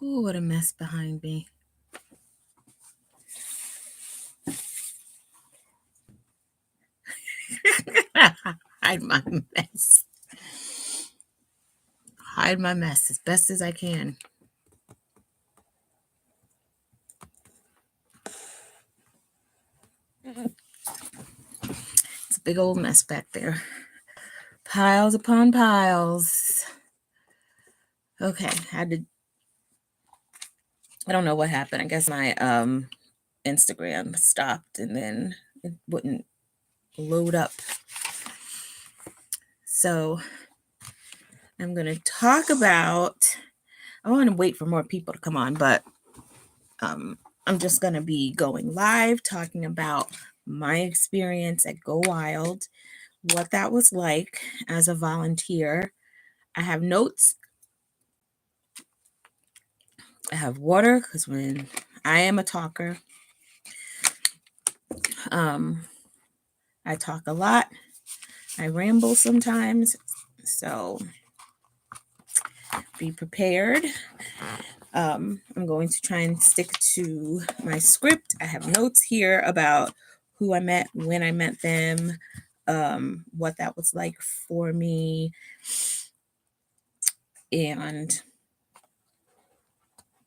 Ooh, what a mess behind me. Hide my mess. Hide my mess as best as I can. It's a big old mess back there. Piles upon piles. Okay, I don't know what happened. I guess my Instagram stopped and then it wouldn't load up. So I'm going to talk about, I want to wait for more people to come on, but I'm just going to be going live talking about my experience at Go Wild, what that was like as a volunteer. I have notes. I have water because when I am a talker, I talk a lot. I ramble sometimes. So be prepared. I'm going to try and stick to my script. I have notes here about who I met, when I met them, what that was like for me, and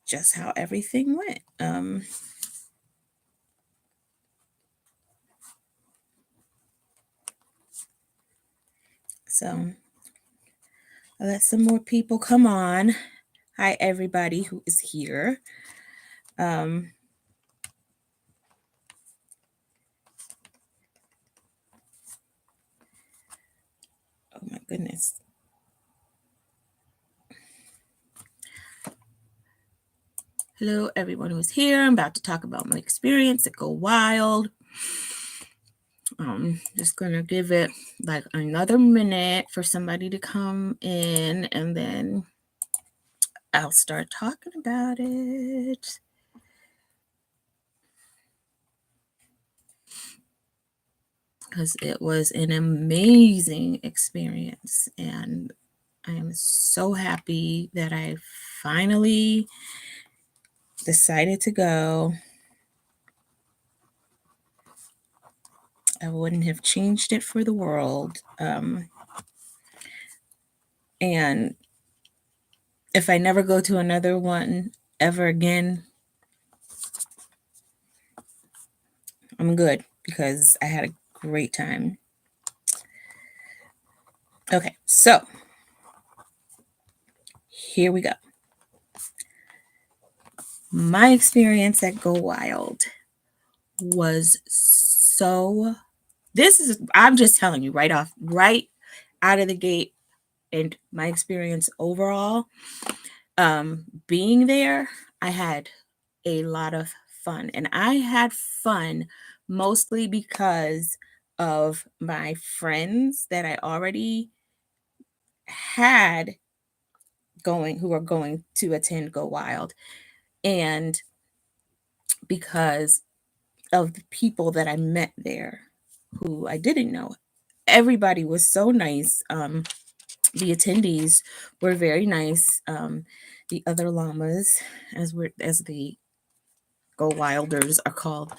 just how everything went. So I'll let some more people come on. Hi, everybody who is here. Oh my goodness. Hello, everyone who's here. I'm about to talk about my experience at Go Wild. Just gonna give it like another minute for somebody to come in and then I'll start talking about it. Because it was an amazing experience and I am so happy that I finally decided to go. I wouldn't have changed it for the world. And if I never go to another one ever again, I'm good because I had a great time. Okay, so here we go. My experience at Go Wild was I'm just telling you right out of the gate, and my experience overall, being there, I had a lot of fun. And I had fun mostly because of my friends that I already had who were going to attend Go Wild. And because of the people that I met there who I didn't know. Everybody was so nice. The attendees were very nice. The other llamas, as the Go Wilders are called,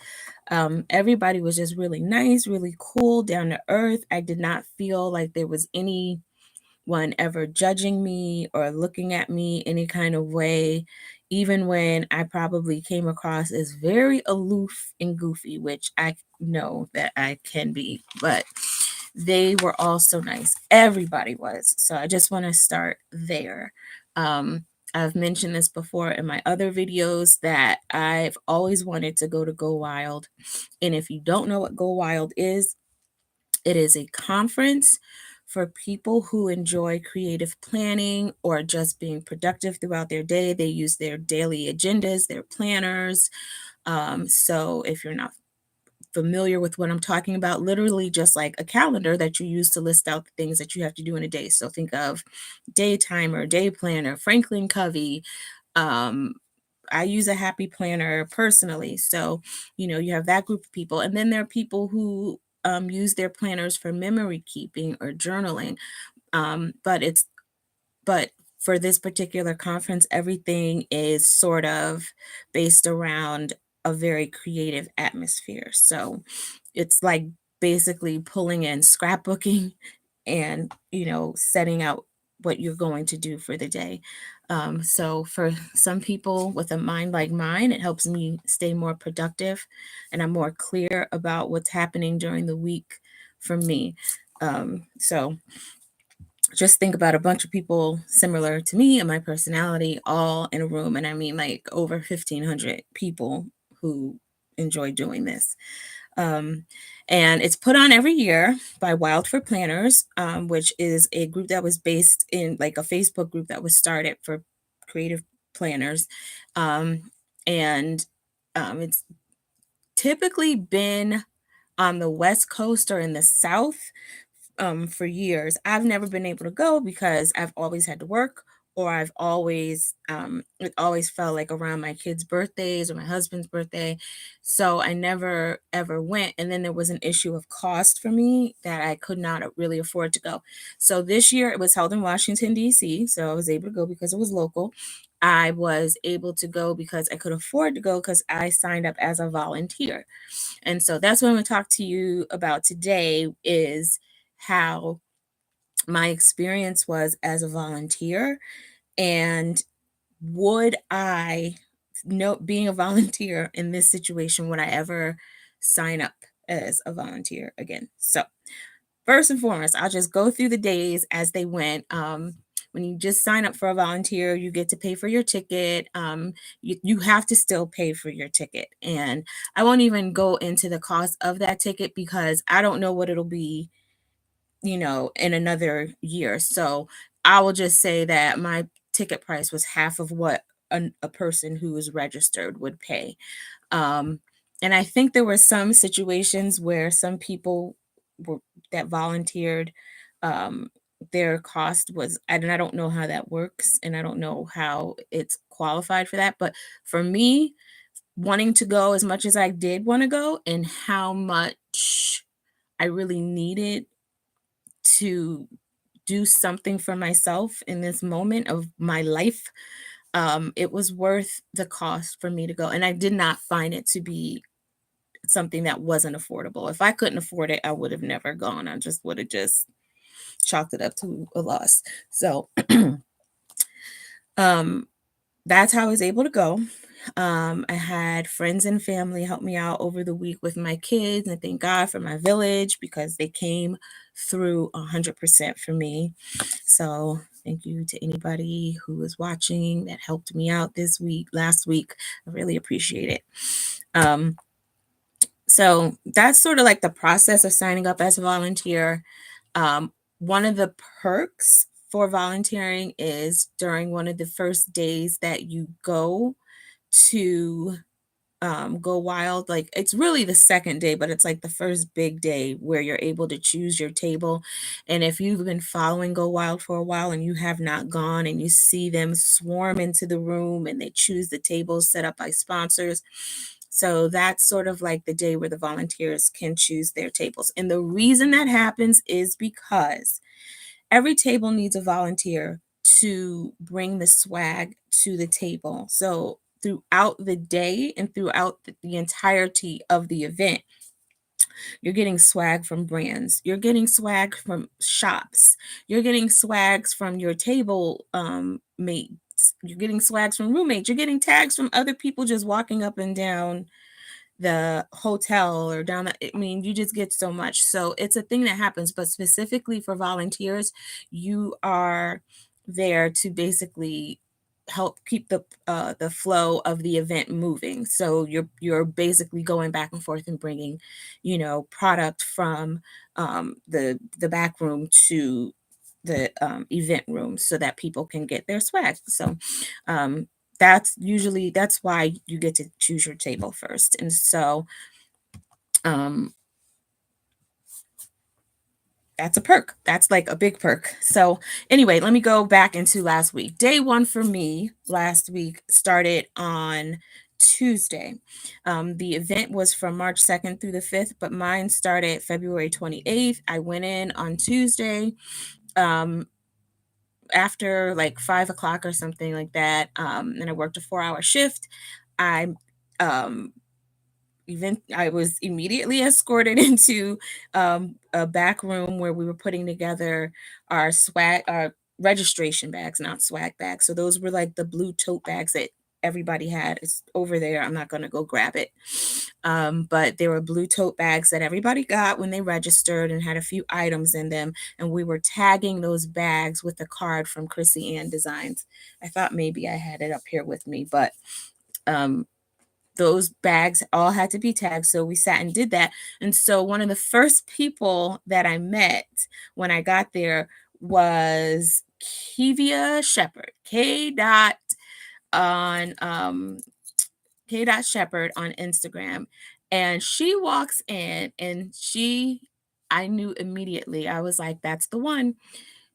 everybody was just really nice, really cool, down to earth. I did not feel like there was anyone ever judging me or looking at me any kind of way, even when I probably came across as very aloof and goofy, which I know that I can be, but they were all so nice. Everybody was. So I just want to start there. I've mentioned this before in my other videos that I've always wanted to go to Go Wild. And if you don't know what Go Wild is, it is a conference for people who enjoy creative planning or just being productive throughout their day. They use their daily agendas, their planners. So if you're not familiar with what I'm talking about, literally just like a calendar that you use to list out the things that you have to do in a day. So think of day timer, day planner, Franklin Covey. I use a happy planner personally. So, you have that group of people. And then there are people who use their planners for memory keeping or journaling. But for this particular conference, everything is sort of based around a very creative atmosphere. So it's like basically pulling in scrapbooking and, setting out what you're going to do for the day. So for some people with a mind like mine, it helps me stay more productive and I'm more clear about what's happening during the week for me. So just think about a bunch of people similar to me and my personality all in a room. And I mean, like over 1,500 people who enjoy doing this. Um, and it's put on every year by Wild for Planners, which is a group that was based in like a Facebook group that was started for creative planners. Um, and it's typically been on the West Coast or in the South for years. I've never been able to go because I've always had to work, or I've always it always felt like around my kids' birthdays or my husband's birthday. So I never ever went. And then there was an issue of cost for me that I could not really afford to go. So this year it was held in Washington, D.C. So I was able to go because it was local. I was able to go because I could afford to go because I signed up as a volunteer. And so that's what I'm going to talk to you about today is how my experience was as a volunteer, and would I know being a volunteer in this situation, would I ever sign up as a volunteer again? So first and foremost, I'll just go through the days as they went. When you just sign up for a volunteer, you get to pay for your ticket. You have to still pay for your ticket. And I won't even go into the cost of that ticket because I don't know what it'll be, in another year. So I will just say that my ticket price was half of what a person who is registered would pay. Um, and I think there were some situations where some people were that volunteered, um, their cost was, and I don't know how that works, and I don't know how it's qualified for that. But for me, wanting to go as much as I did want to go, and how much I really needed to do something for myself in this moment of my life, it was worth the cost for me to go. And I did not find it to be something that wasn't affordable. If I couldn't afford it, I would have never gone. I just would have just chalked it up to a loss. So um, that's how I was able to go. I had friends and family help me out over the week with my kids, and thank God for my village because they came through 100% for me. So thank you to anybody who was watching that helped me out this week, last week. I really appreciate it. So that's sort of like the process of signing up as a volunteer. One of the perks for volunteering is during one of the first days that you go to go wild. Like it's really the second day, but it's like the first big day where you're able to choose your table. And if you've been following Go Wild for a while and you have not gone and you see them swarm into the room and they choose the tables set up by sponsors. So that's sort of like the day where the volunteers can choose their tables. And the reason that happens is because every table needs a volunteer to bring the swag to the table. So throughout the day and throughout the entirety of the event, you're getting swag from brands, you're getting swag from shops, you're getting swags from your table mates, you're getting swags from roommates, you're getting tags from other people just walking up and down the hotel or down the, I mean, you just get so much. So it's a thing that happens, but specifically for volunteers, you are there to basically help keep the flow of the event moving. So you're basically going back and forth and bringing, product from the back room to the event room so that people can get their swag. So um, that's why you get to choose your table first. And so um that's a perk. That's like a big perk. So anyway, let me go back into last week. Day one for me last week started on Tuesday. The event was from March 2nd through the 5th, but mine started February 28th. I went in on Tuesday. um after like 5 o'clock or something like that, and I worked a 4-hour shift. I um, even I was immediately escorted into a back room where we were putting together our registration bags, not swag bags. So those were like the blue tote bags that everybody had. It's over there. I'm not going to go grab it. But there were blue tote bags that everybody got when they registered and had a few items in them. And we were tagging those bags with a card from Chrissy Ann Designs. I thought maybe I had it up here with me, but um, those bags all had to be tagged. So we sat and did that. And so one of the first people that I met when I got there was Kevia Shepherd, on K. Shepherd on Instagram. And she walks in and I knew immediately. I was like, that's the one.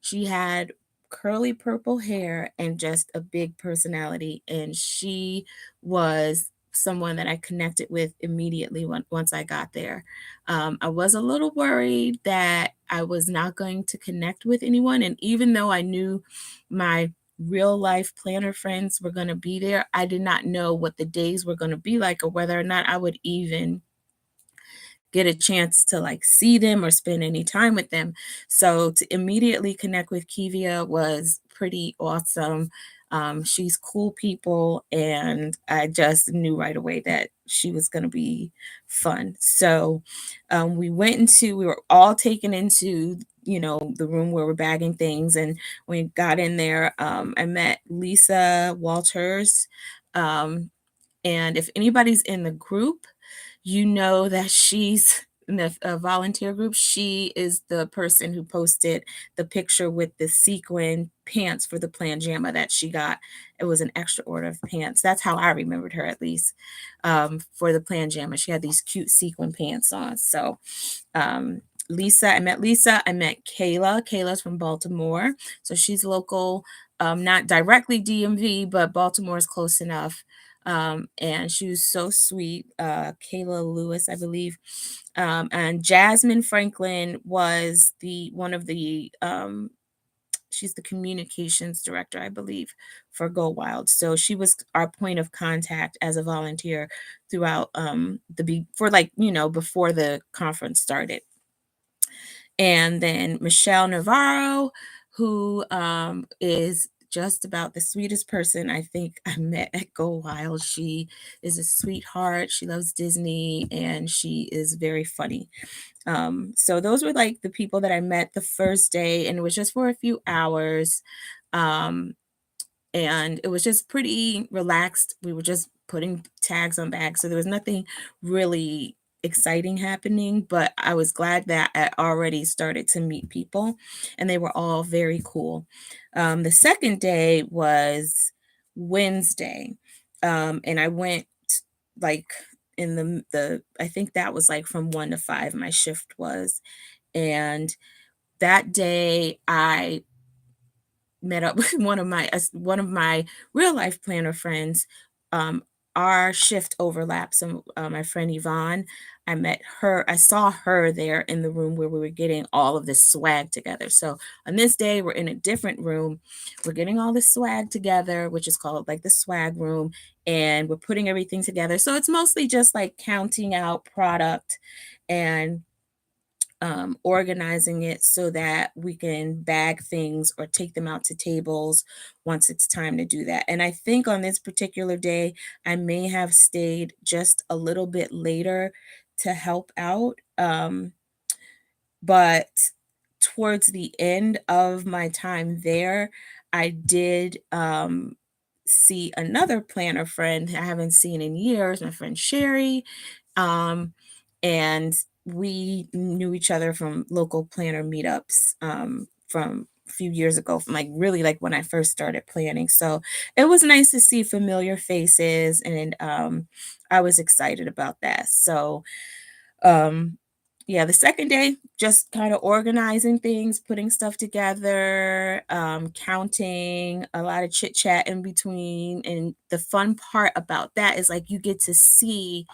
She had curly purple hair and just a big personality. And she was someone that I connected with immediately once I got there. I was a little worried that I was not going to connect with anyone. And even though I knew my real life planner friends were going to be there, I did not know what the days were going to be like or whether or not I would even get a chance to like see them or spend any time with them. So to immediately connect with Kevia was pretty awesome. She's cool people, and I just knew right away that she was going to be fun. So we were all taken into, the room where we're bagging things. And when we got in there, I met Lisa Walters. And if anybody's in the group, that she's in the volunteer group. She is the person who posted the picture with the sequin pants for the Planjama that she got. It was an extra order of pants. That's how I remembered her, at least, for the Planjama. She had these cute sequin pants on. So I met Lisa. I met Kayla. Kayla's from Baltimore. So she's local, not directly DMV, but Baltimore is close enough. And she was so sweet. Kayla Lewis, I believe. And Jasmine Franklin was one of the she's the communications director, I believe, for Go Wild. So she was our point of contact as a volunteer throughout before the conference started. And then Michelle Navarro, who is just about the sweetest person I think I met at Go Wild. She is a sweetheart. She loves Disney, and she is very funny. So those were like the people that I met the first day, and it was just for a few hours. Um, and it was just pretty relaxed. We were just putting tags on bags, so there was nothing really exciting happening, but I was glad that I already started to meet people, and they were all very cool. The second day was Wednesday, and I went like in the I think that was like from 1 to 5 my shift was, and that day I met up with one of my real life planner friends. Our shift overlaps, and my friend Yvonne, I saw her there in the room where we were getting all of this swag together. So on this day, we're in a different room. We're getting all this swag together, which is called like the swag room, and we're putting everything together. So it's mostly just like counting out product and organizing it so that we can bag things or take them out to tables once it's time to do that. And I think on this particular day, I may have stayed just a little bit later to help out. But towards the end of my time there, I did see another planner friend I haven't seen in years, my friend Sherry. And we knew each other from local planner meetups from a few years ago, from like really like when I first started planning. So it was nice to see familiar faces, and I was excited about that. So um, yeah, the second day, just kind of organizing things, putting stuff together, counting, a lot of chit chat in between. And the fun part about that is like you get to see,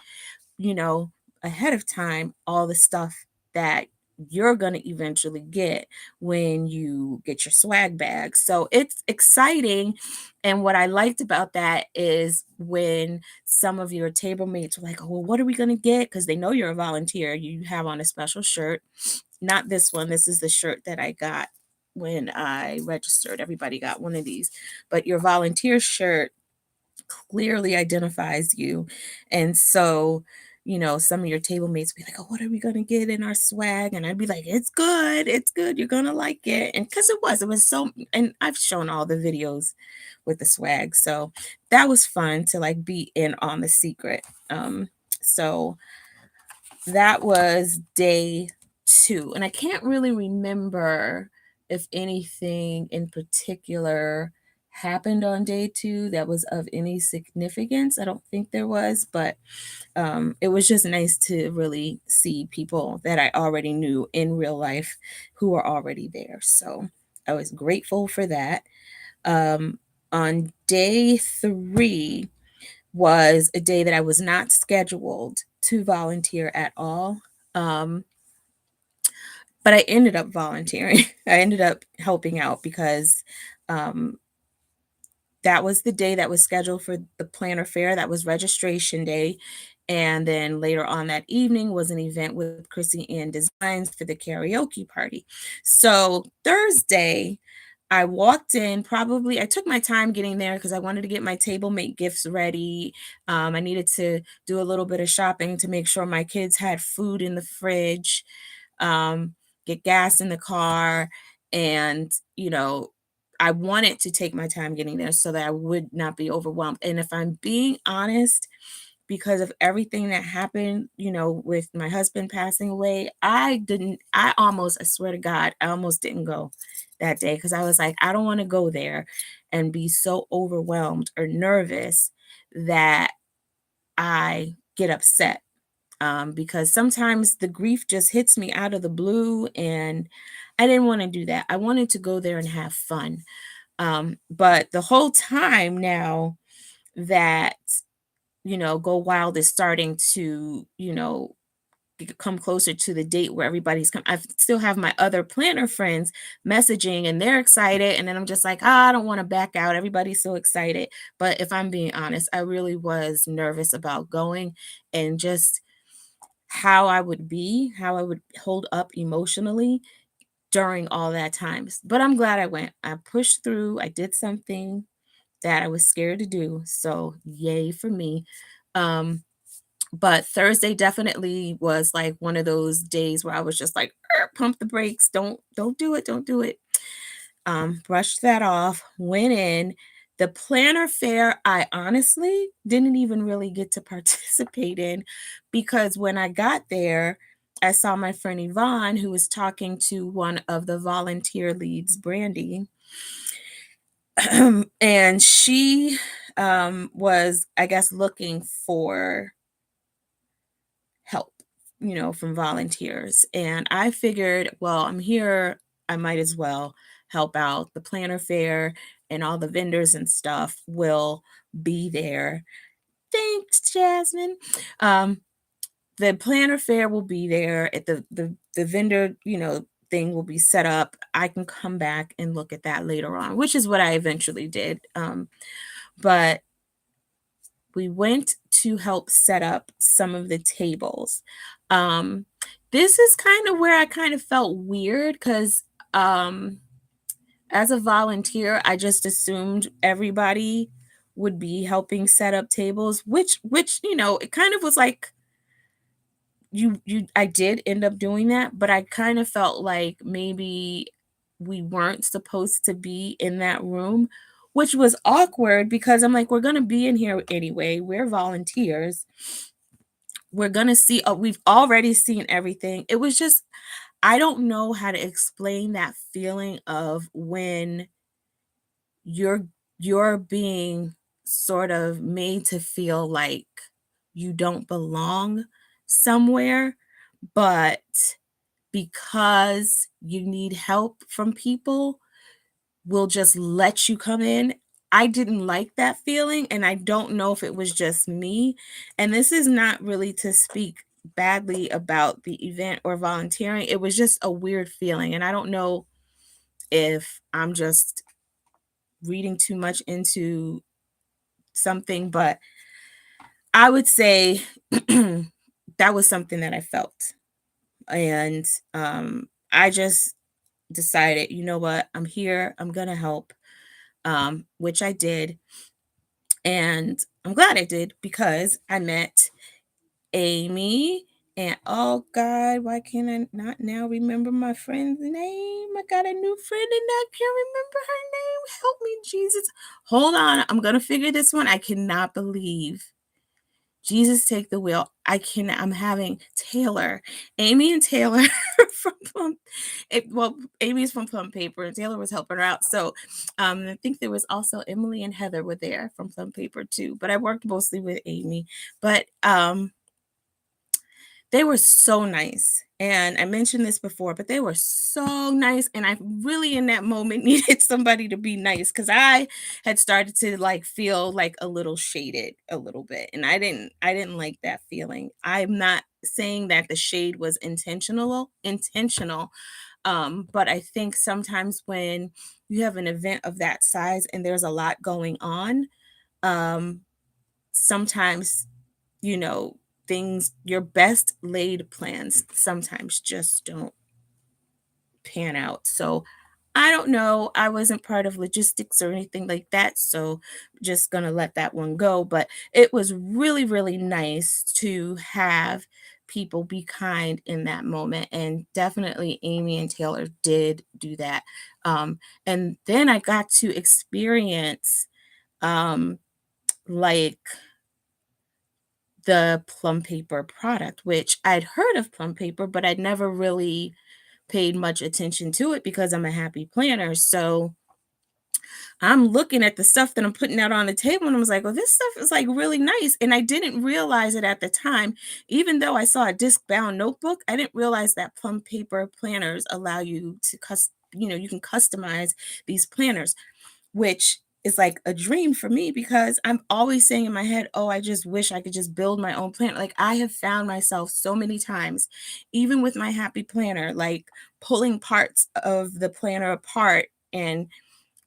you know, ahead of time all the stuff that you're going to eventually get when you get your swag bag. So it's exciting. And what I liked about that is when some of your table mates were like, oh, well, what are we going to get? Because they know you're a volunteer. You have on a special shirt. Not this one. This is the shirt that I got when I registered. Everybody got one of these. But your volunteer shirt clearly identifies you. And so, some of your table mates be like, oh, what are we going to get in our swag? And I'd be like, it's good. It's good. You're going to like it. And because it was so, and I've shown all the videos with the swag. So that was fun to like be in on the secret. So that was day 2. And I can't really remember if anything in particular happened on day 2 that was of any significance. I don't think there was, but it was just nice to really see people that I already knew in real life who were already there. So I was grateful for that. On day 3 was a day that I was not scheduled to volunteer at all. Um, but I ended up volunteering. I ended up helping out because um, that was the day that was scheduled for the planner fair. That was registration day. And then later on that evening was an event with Chrissy Ann Designs for the karaoke party. So Thursday, I walked in probably, I took my time getting there because I wanted to get my table mate gifts ready. I needed to do a little bit of shopping to make sure my kids had food in the fridge, um, get gas in the car. And, I wanted to take my time getting there so that I would not be overwhelmed. And if I'm being honest, because of everything that happened, with my husband passing away, I swear to God, I almost didn't go that day because I was like, I don't want to go there and be so overwhelmed or nervous that I get upset. Because sometimes the grief just hits me out of the blue, and I didn't want to do that. I wanted to go there and have fun. But the whole time now that, Go Wild is starting to, come closer to the date where everybody's come. I still have my other planner friends messaging and they're excited. And then I'm just like, I don't want to back out. Everybody's so excited. But if I'm being honest, I really was nervous about going and just how I would hold up emotionally during all that time. But I'm glad I went. I pushed through. I did something that I was scared to do. So yay for me. But Thursday definitely was like one of those days where I was just like, pump the brakes. Don't do it. Don't do it. Brushed that off, went in. The planner fair, I honestly didn't even really get to participate in because when I got there, I saw my friend Yvonne, who was talking to one of the volunteer leads, Brandy. And she was, I guess, looking for help, from volunteers. And I figured, well, I'm here, I might as well help out. The planner fair and all the vendors and stuff will be there. Thanks, Jasmine. The planner fair will be there at the vendor, thing will be set up. I can come back and look at that later on, which is what I eventually did. But we went to help set up some of the tables. Um, this is kind of where I kind of felt weird because as a volunteer, I just assumed everybody would be helping set up tables, which it kind of was like you I did end up doing that, but I kind of felt like maybe we weren't supposed to be in that room, which was awkward because I'm like, we're going to be in here anyway. We're volunteers. We're going to see, we've already seen everything. It was just, I don't know how to explain that feeling of when you're being sort of made to feel like you don't belong somewhere, but because you need help from people, will just let you come in. I didn't like that feeling, and I don't know if it was just me. And this is not really to speak badly about the event or volunteering. It was just a weird feeling. And I don't know if I'm just reading too much into something, but I would say that was something that I felt. And I just decided, you know what, I'm here, I'm going to help, which I did. And I'm glad I did because I met Amy. And oh God, why can I not now remember my friend's name? I got a new friend and I can't remember her name. Help me, Jesus. Hold on. I'm going to figure this one. I cannot believe. Jesus, take the wheel. I'm having Taylor, Amy and Taylor from Plum. Well, Amy's from Plum Paper and Taylor was helping her out. So I think there was also Emily and Heather were there from Plum Paper too, but I worked mostly with Amy. But they were so nice. And I mentioned this before, but they were so nice. And I really in that moment needed somebody to be nice because I had started to like feel like a little shaded a little bit. And I didn't like that feeling. I'm not saying that the shade was intentional. But I think sometimes when you have an event of that size and there's a lot going on, um, sometimes you know, your best laid plans sometimes just don't pan out. So I don't know. I wasn't part of logistics or anything like that. So just going to let that one go. But it was really, really nice to have people be kind in that moment. And definitely Amy and Taylor did do that. And then I got to experience like the Plum Paper product, which I'd heard of Plum Paper, but I'd never really paid much attention to it because I'm a happy planner. So I'm looking at the stuff that I'm putting out on the table and I was like, well, this stuff is like really nice. And I didn't realize it at the time. Even though I saw a disc bound notebook, I didn't realize that Plum Paper planners allow you to you can customize these planners, which is like a dream for me because I'm always saying in my head, oh, I just wish I could just build my own planner. Like I have found myself so many times, even with my happy planner, like pulling parts of the planner apart and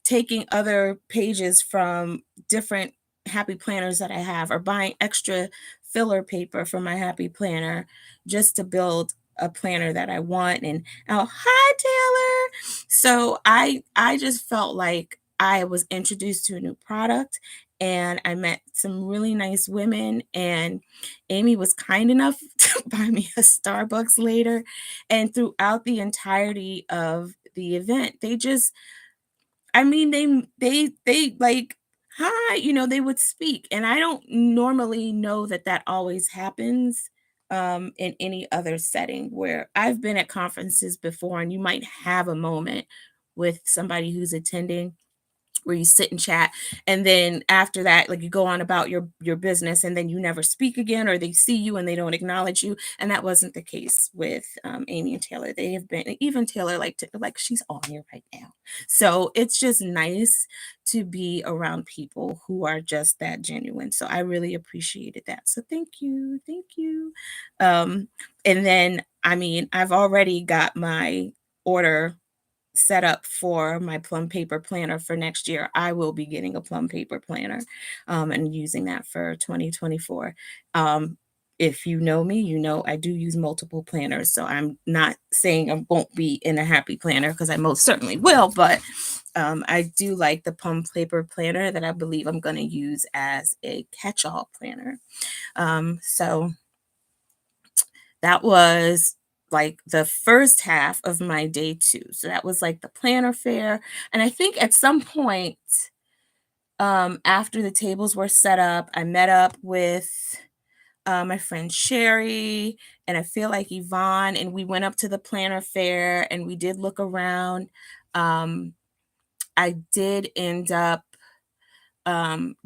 taking other pages from different happy planners that I have or buying extra filler paper for my happy planner just to build a planner that I want. And oh, hi Taylor. So I just felt like I was introduced to a new product and I met some really nice women and Amy was kind enough to buy me a Starbucks later. And throughout the entirety of the event, I mean, they like, "Hi," they would speak, and I don't normally know that that always happens, in any other setting where I've been at conferences before, and you might have a moment with somebody who's attending where you sit and chat and then after that like you go on about your business and then you never speak again or they see you and they don't acknowledge you, and that wasn't the case with Amy and Taylor. They have been, even Taylor, like she's on here right now. So it's just nice to be around people who are just that genuine. So I really appreciated that, so thank you. um and then I mean I've already got my order set up for my Plum Paper planner for next year. I will be getting a Plum Paper planner and using that for 2024. If you know me, you know I do use multiple planners. So I'm not saying I won't be in a happy planner because I most certainly will, but I do like the Plum Paper planner that I believe I'm going to use as a catch-all planner. So that was like the first half of my day 2. So that was like the planner fair. And I think at some point, after the tables were set up, I met up with my friend Sherry and I feel like Yvonne, and we went up to the planner fair and we did look around. I did end up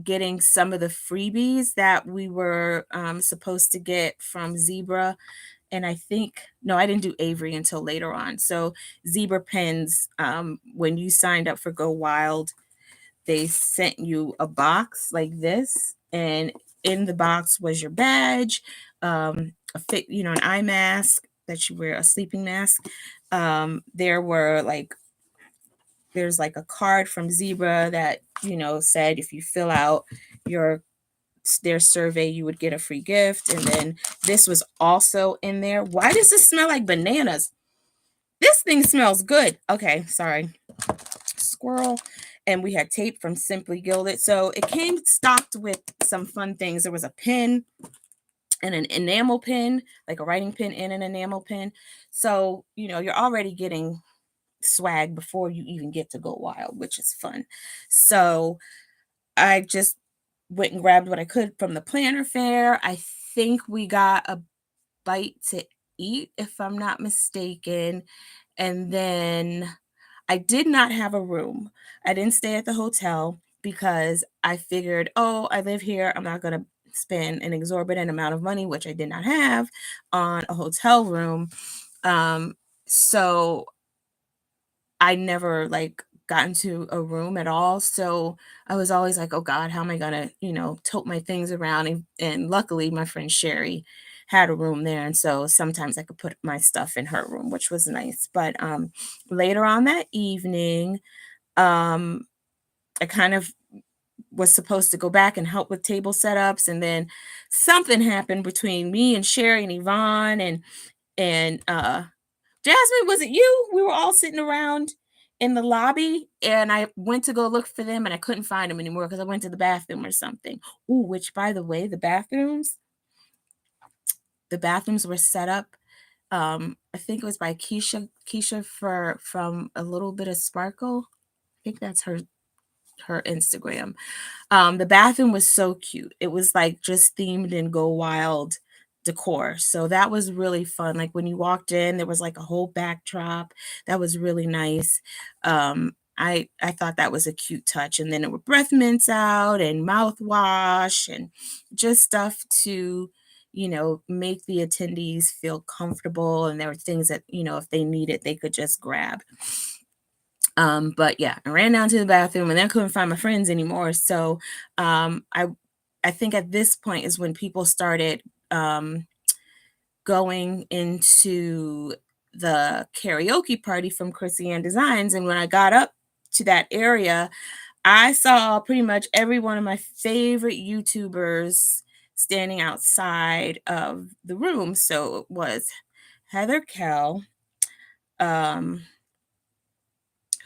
getting some of the freebies that we were supposed to get from Zebra. And I think, no, I didn't do Avery until later on. So Zebra pens, when you signed up for Go Wild, they sent you a box like this, and in the box was your badge, an eye mask that you wear, a sleeping mask. There were like there's like a card from Zebra that said if you fill out your their survey you would get a free gift, and then this was also in there. Why does this smell like bananas? This thing smells good. Okay, sorry. Squirrel. And we had tape from Simply Gilded. So it came stocked with some fun things. There was a pin and an enamel pin, like a writing pin and an enamel pin. So, you're already getting swag before you even get to go wild, which is fun. So I just went and grabbed what I could from the planner fair. I think we got a bite to eat, if I'm not mistaken. And then I did not have a room. I didn't stay at the hotel because I figured, oh, I live here. I'm not going to spend an exorbitant amount of money, which I did not have, on a hotel room. So I never got into a room at all. So I was always like, oh God, how am I gonna, tote my things around? And luckily my friend Sherry had a room there. And so sometimes I could put my stuff in her room, which was nice. But later on that evening, I kind of was supposed to go back and help with table setups. And then something happened between me and Sherry and Yvonne and Jasmine, was it you? We were all sitting around in the lobby, and I went to go look for them, and I couldn't find them anymore because I went to the bathroom or something. Ooh, which, by the way, the bathrooms were set up. I think it was by Keisha from A Little Bit of Sparkle. I think that's her Instagram. The bathroom was so cute. It was like just themed in Go Wild decor. So that was really fun. Like when you walked in, there was like a whole backdrop. That was really nice. I thought that was a cute touch. And then there were breath mints out and mouthwash and just stuff to, make the attendees feel comfortable. And there were things that, if they needed, they could just grab. But yeah, I ran down to the bathroom and then I couldn't find my friends anymore. So I think at this point is when people started going into the karaoke party from Chrissy Ann Designs. And when I got up to that area, I saw pretty much every one of my favorite YouTubers standing outside of the room. So it was Heather Kell. Who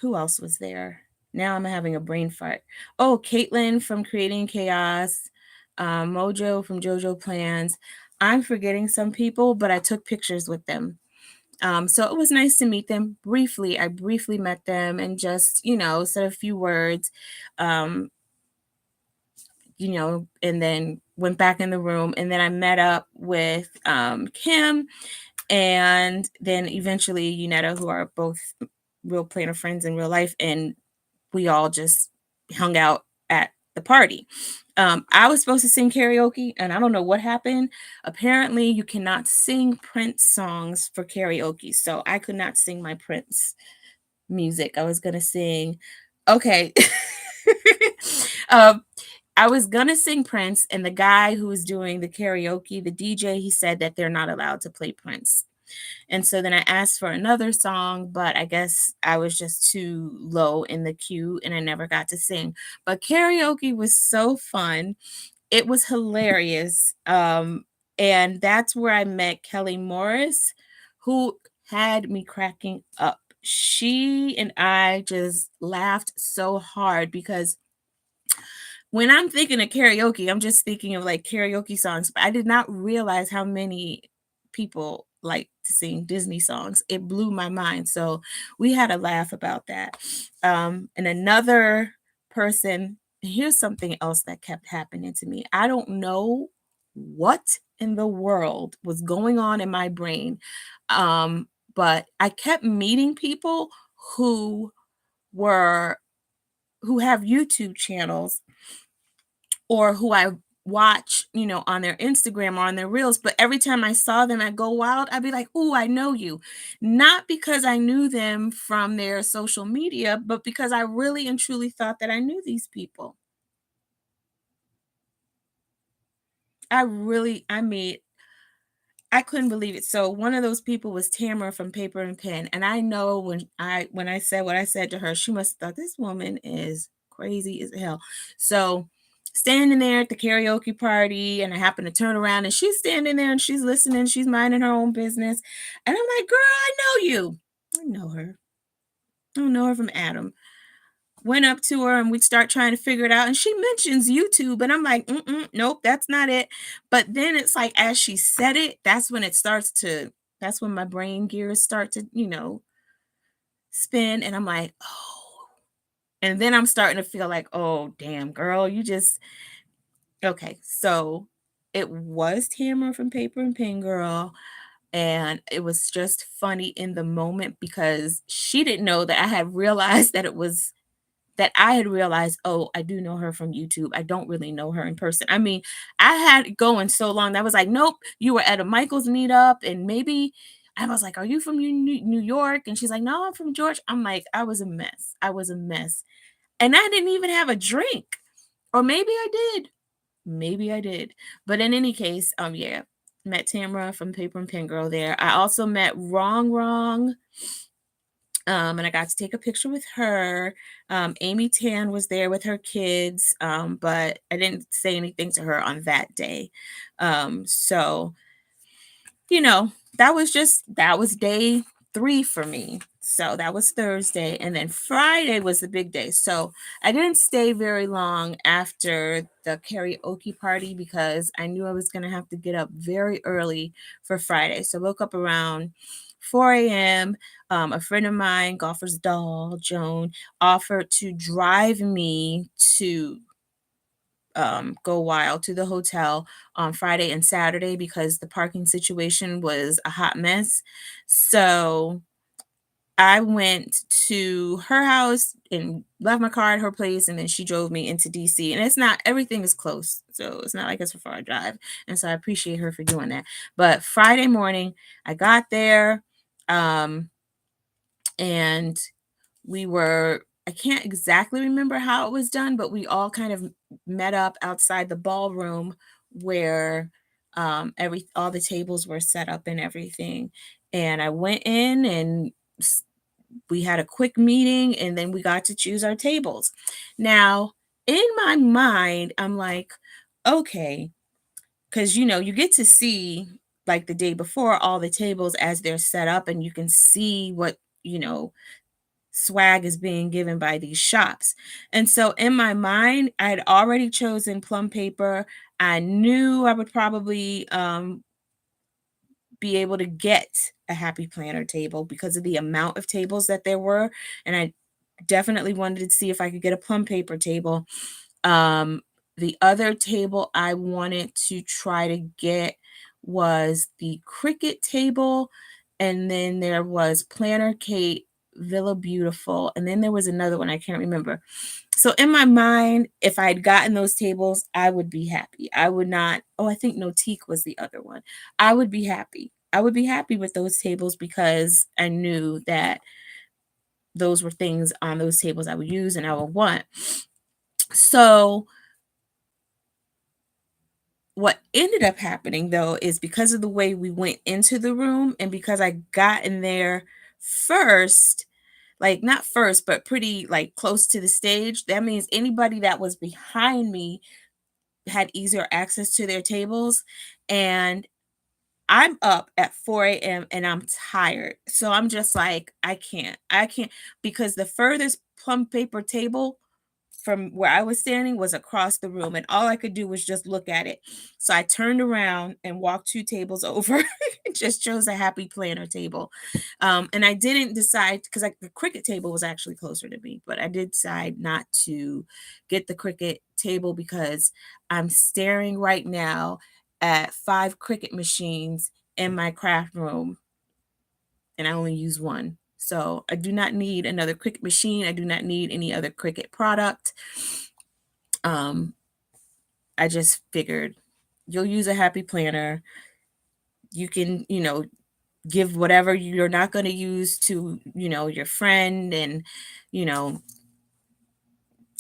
else was there? Now I'm having a brain fart. Oh, Caitlin from Creating Chaos, Mojo from JoJo Plans. I'm forgetting some people, but I took pictures with them. So it was nice to meet them briefly. I briefly met them and just, said a few words, and then went back in the room. And then I met up with Kim and then eventually Unetta, who are both real planner friends in real life. And we all just hung out at the party. I was supposed to sing karaoke, and I don't know what happened. Apparently, you cannot sing Prince songs for karaoke, so I could not sing my Prince music. I was gonna sing, okay. um, I was gonna sing Prince, and the guy who was doing the karaoke, the DJ, he said that they're not allowed to play Prince. And so then I asked for another song, but I guess I was just too low in the queue and I never got to sing. But karaoke was so fun. It was hilarious. And that's where I met Kelly Morris, who had me cracking up. She and I just laughed so hard because when I'm thinking of karaoke, I'm just thinking of like karaoke songs, but I did not realize how many people like to sing Disney songs. It blew my mind. So we had a laugh about that. And another person, here's something else that kept happening to me. I don't know what in the world was going on in my brain. But I kept meeting people who were who have YouTube channels or who I watch, on their Instagram or on their reels. But every time I saw them at Go Wild, I'd be like, "Ooh, I know you." Not because I knew them from their social media, but because I really and truly thought that I knew these people. I mean, I couldn't believe it. So one of those people was Tamara from Paper and Pen, and I know when I said what I said to her, she must have thought this woman is crazy as hell. So standing there at the karaoke party, and I happen to turn around, and she's standing there and she's listening, she's minding her own business, and I'm like, "Girl, I know you. I know her. I don't know her from Adam." Went up to her and we'd start trying to figure it out. And she mentions YouTube, and I'm like, nope, that's not it. But then it's like, as she said it, that's when my brain gears start to, spin. And I'm like, oh, and then I'm starting to feel like, oh, damn, girl, okay. So it was Tamara from Paper and Pen Girl. And it was just funny in the moment because she didn't know that I had realized oh, I do know her from YouTube. I don't really know her in person. I mean, I had it going so long that I was like, nope, you were at a Michael's meetup. And maybe I was like, are you from New York? And she's like, no, I'm from Georgia. I'm like, I was a mess. I was a mess. And I didn't even have a drink. Or maybe I did. Maybe I did. But in any case, yeah, met Tamara from Paper and Pen Girl there. I also met Wrong, and I got to take a picture with her. Amy Tan was there with her kids, but I didn't say anything to her on that day. So, that was day 3 for me. So that was Thursday, and then Friday was the big day. So I didn't stay very long after the karaoke party because I knew I was going to have to get up very early for Friday. So I woke up around 4 a.m. A friend of mine, golfer's doll, Joan, offered to drive me to Go Wild to the hotel on Friday and Saturday because the parking situation was a hot mess. So I went to her house and left my car at her place, and then she drove me into DC. And everything is close, so it's not like it's a far drive. And so I appreciate her for doing that. But Friday morning, I got there, and I can't exactly remember how it was done, but we all kind of met up outside the ballroom where all the tables were set up and everything. And I went in and we had a quick meeting, and then we got to choose our tables. Now, in my mind, I'm like, okay, because you get to see like the day before all the tables as they're set up, and you can see what swag is being given by these shops. And so in my mind, I had already chosen plum paper. I knew I would probably be able to get a happy planner table because of the amount of tables that there were. And I definitely wanted to see if I could get a plum paper table. The other table I wanted to try to get was the Cricut table. And then there was Planner Kate, Villa Beautiful. And then there was another one I can't remember. So in my mind, if I had gotten those tables, I would be happy. I would not. Oh, I think Notique was the other one. I would be happy. I would be happy with those tables because I knew that those were things on those tables I would use and I would want. So what ended up happening though is because of the way we went into the room and because I got in there first, like not first, but pretty like close to the stage, that means anybody that was behind me had easier access to their tables. And I'm up at 4 a.m. and I'm tired. So I'm just like, I can't, because the furthest plum paper table from where I was standing was across the room, and all I could do was just look at it. So I turned around and walked 2 tables over and just chose a happy planner table. And I didn't decide because the Cricut table was actually closer to me, but I did decide not to get the Cricut table because I'm staring right now at 5 Cricut machines in my craft room, and I only use one. So I do not need another Cricut machine. I do not need any other Cricut product. I just figured you'll use a happy planner. You can, give whatever you're not going to use to, your friend and, you know,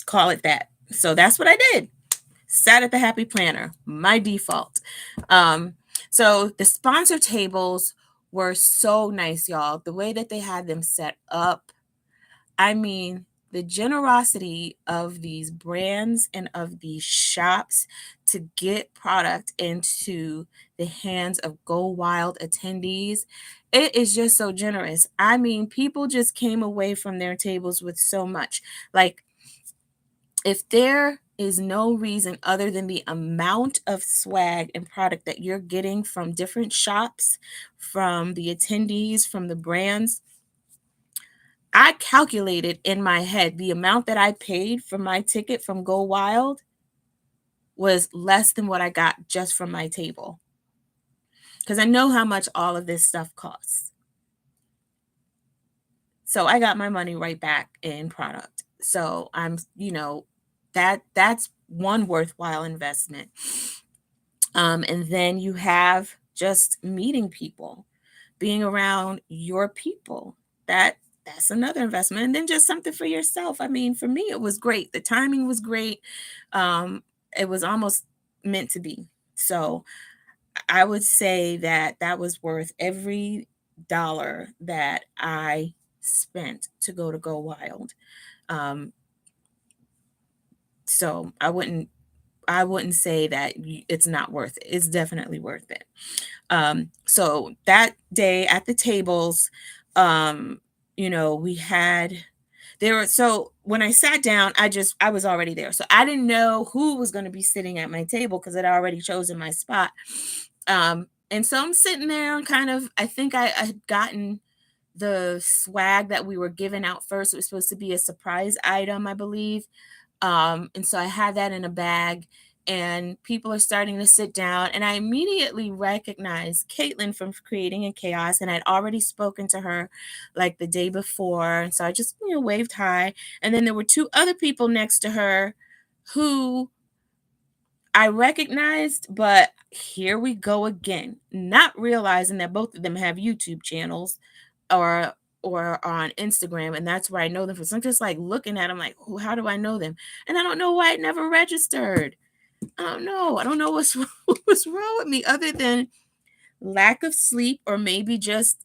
call it that. So that's what I did. Sat at the happy planner, my default. So the sponsor tables were so nice, y'all. The way that they had them set up, I mean, the generosity of these brands and of these shops to get product into the hands of Go Wild attendees, it is just so generous. I mean, people just came away from their tables with so much. Like, if there is no reason other than the amount of swag and product that you're getting from different shops, from the attendees, from the brands, I calculated in my head the amount that I paid for my ticket from Go Wild was less than what I got just from my table. Because I know how much all of this stuff costs. So I got my money right back in product. So I'm, that's one worthwhile investment. And then you have just meeting people, being around your people. That's another investment. And then just something for yourself. I mean, for me, it was great. The timing was great. It was almost meant to be. So I would say that that was worth every dollar that I spent to Go Wild. Um, so I wouldn't say that it's not worth it. It's definitely worth it. So that day at the tables, um, we had there were so when I sat down, I was already there. So I didn't know who was going to be sitting at my table because I'd already chosen my spot. And so I'm sitting there and kind of I think I had gotten the swag that we were giving out first. It was supposed to be a surprise item, I believe. And so I had that in a bag, and people are starting to sit down. And I immediately recognized Caitlin from Creating in Chaos, and I'd already spoken to her like the day before. And so I just, waved hi. And then there were two other people next to her who I recognized, but here we go again, not realizing that both of them have YouTube channels or on Instagram, and that's where I know them from. So I'm just like looking at them like, oh, how do I know them? And I don't know why I never registered. I don't know. I don't know what's what's wrong with me other than lack of sleep or maybe just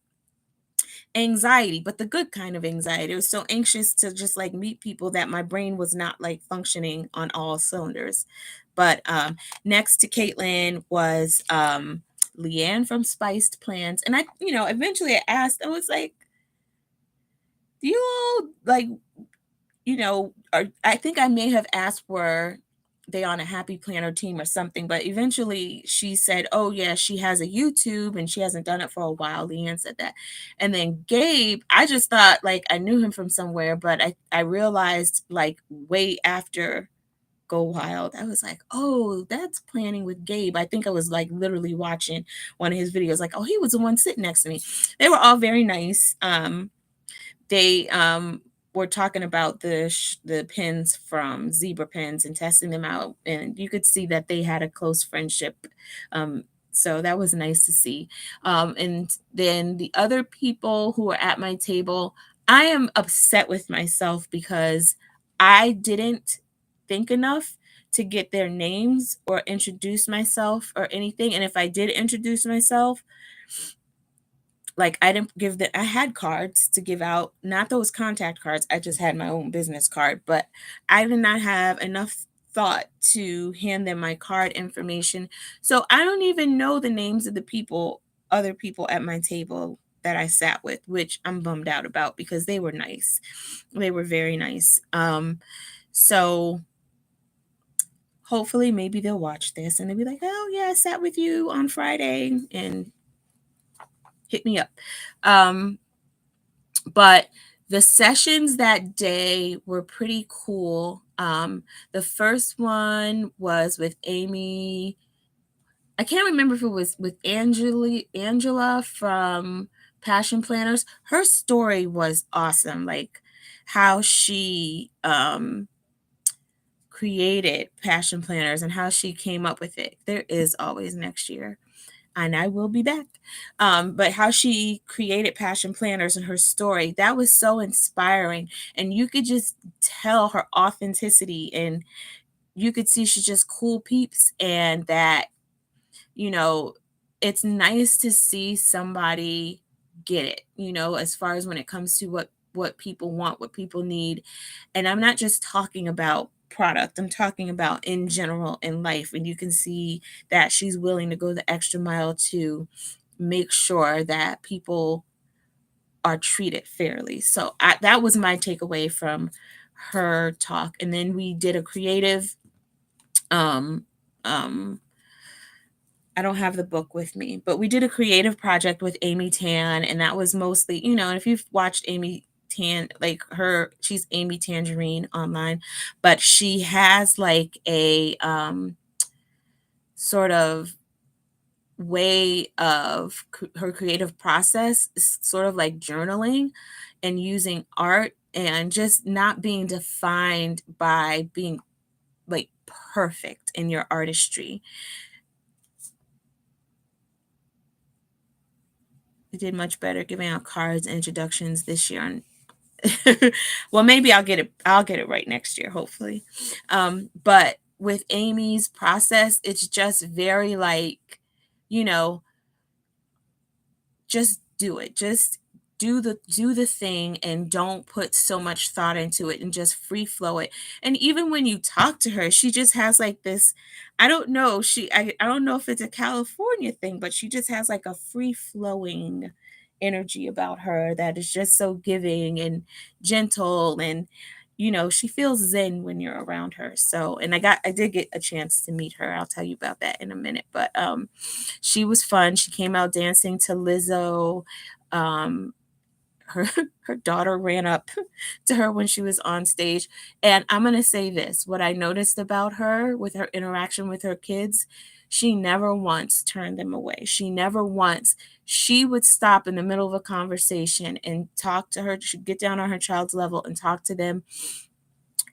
anxiety, but the good kind of anxiety. I was so anxious to just like meet people that my brain was not like functioning on all cylinders. But next to Caitlin was Leanne from Spiced Plans. And I, eventually I asked, I was like, do you all like, I think I may have asked were they on a happy planner team or something, but eventually she said, oh yeah, she has a YouTube and she hasn't done it for a while. Leanne said that. And then Gabe, I just thought like I knew him from somewhere, but I realized like way after Go Wild, I was like, oh, that's planning with Gabe. I think I was like literally watching one of his videos, like, oh, he was the one sitting next to me. They were all very nice. They were talking about the pins from Zebra Pins and testing them out, and you could see that they had a close friendship. So that was nice to see. And then the other people who were at my table, I am upset with myself because I didn't think enough to get their names or introduce myself or anything. And if I did introduce myself, like I didn't give the I had cards to give out, not those contact cards. I just had my own business card, but I did not have enough thought to hand them my card information. So I don't even know the names of the people, other people at my table that I sat with, which I'm bummed out about because they were nice. They were very nice. So hopefully maybe they'll watch this and they'll be like, oh yeah, I sat with you on Friday and hit me up. But the sessions that day were pretty cool. The first one was with Amy. I can't remember if it was with Angela from Passion Planners. Her story was awesome, like how she created Passion Planners and how she came up with it. There is always next year, and I will be back. But how she created Passion Planners and her story, that was so inspiring. And you could just tell her authenticity, and you could see she's just cool peeps, and that, you know, it's nice to see somebody get it, as far as when it comes to what people want, what people need. And I'm not just talking about product, I'm talking about in general in life. And you can see that she's willing to go the extra mile to make sure that people are treated fairly. So that was my takeaway from her talk. And then we did a creative um um I don't have the book with me, but we did a creative project with Amy Tan, and that was mostly, and if you've watched Amy Tan, like she's Amy Tangerine online, but she has like a sort of way of her creative process is sort of like journaling and using art and just not being defined by being like perfect in your artistry. We did much better giving out cards and introductions this year on well, maybe I'll get it right next year, hopefully. But with Amy's process, it's just very like, you know, just do it. Just do the thing and don't put so much thought into it and just free flow it. And even when you talk to her, she just has like this, I don't know, I don't know if it's a California thing, but she just has like a free flowing energy about her that is just so giving and gentle, and she feels zen when you're around her. So, and I did get a chance to meet her. I'll tell you about that in a minute. But she was fun. She came out dancing to Lizzo. Um, her her daughter ran up to her when she was on stage. And I'm going to say this, what I noticed about her with her interaction with her kids, she never once turned them away. She would stop in the middle of a conversation and talk to her. She'd get down on her child's level and talk to them.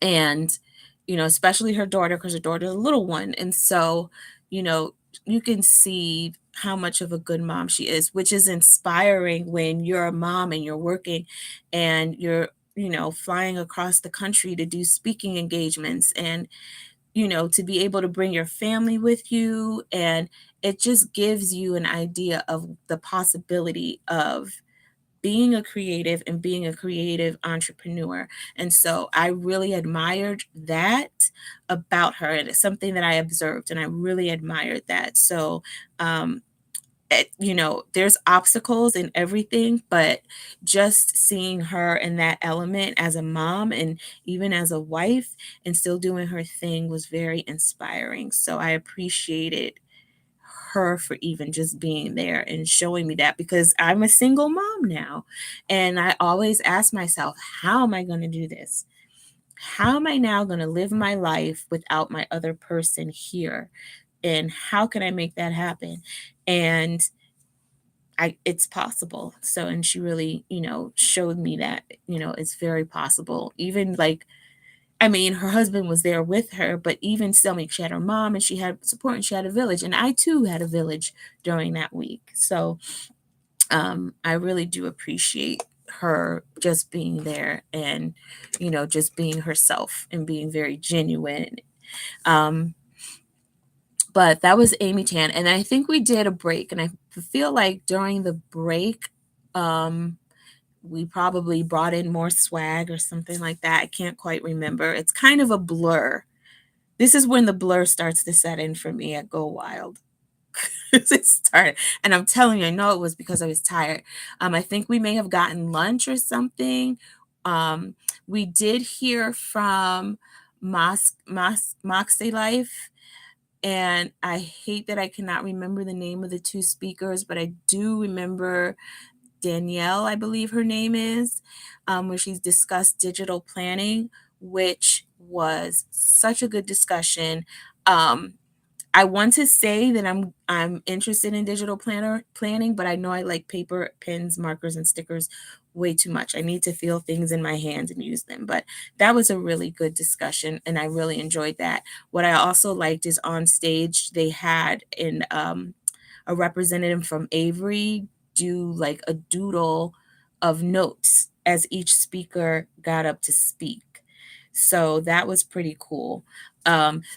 And especially her daughter, because her daughter's a little one. And so you know you can see how much of a good mom she is, which is inspiring when you're a mom and you're working and you're flying across the country to do speaking engagements, and to be able to bring your family with you. And it just gives you an idea of the possibility of being a creative and being a creative entrepreneur. And so I really admired that about her. And it's something that I observed and I really admired that. So, there's obstacles in everything, but just seeing her in that element as a mom and even as a wife and still doing her thing was very inspiring. So I appreciated her for even just being there and showing me that, because I'm a single mom now. And I always ask myself, how am I going to do this? How am I now going to live my life without my other person here? And how can I make that happen? And it's possible. So, and she really, showed me that, it's very possible. Even like, I mean, her husband was there with her, but even still, I mean, she had her mom and she had support and she had a village. And I too had a village during that week. So I really do appreciate her just being there and, just being herself and being very genuine. Um, but that was Amy Tan. And I think we did a break. And I feel like during the break, we probably brought in more swag or something like that. I can't quite remember. It's kind of a blur. This is when the blur starts to set in for me at Go Wild. It started, and I'm telling you, I know it was because I was tired. I think we may have gotten lunch or something. We did hear from Moxie Life, and I hate that I cannot remember the name of the two speakers, but I do remember Danielle, I believe her name is, where she's discussed digital planning, which was such a good discussion. I want to say that I'm interested in digital planning, but I know I like paper, pens, markers, and stickers way too much. I need to feel things in my hands and use them. But that was a really good discussion, and I really enjoyed that. What I also liked is on stage they had a representative from Avery do like a doodle of notes as each speaker got up to speak. So that was pretty cool.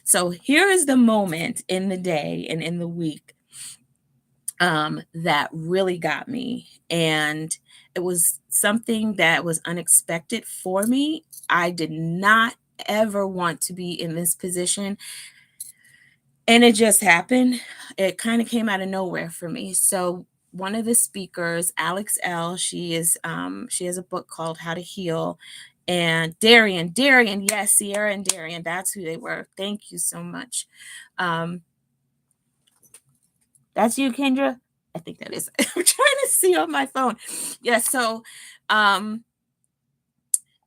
So here is the moment in the day and in the week that really got me. And it was something that was unexpected for me. I did not ever want to be in this position. And it just happened. It kind of came out of nowhere for me. So one of the speakers, Alex L, she has a book called How to Heal. And Darian, yes, Sierra and Darian, that's who they were. Thank you so much. That's you, Kendra? I think that is. I'm trying to see on my phone. Yeah, so um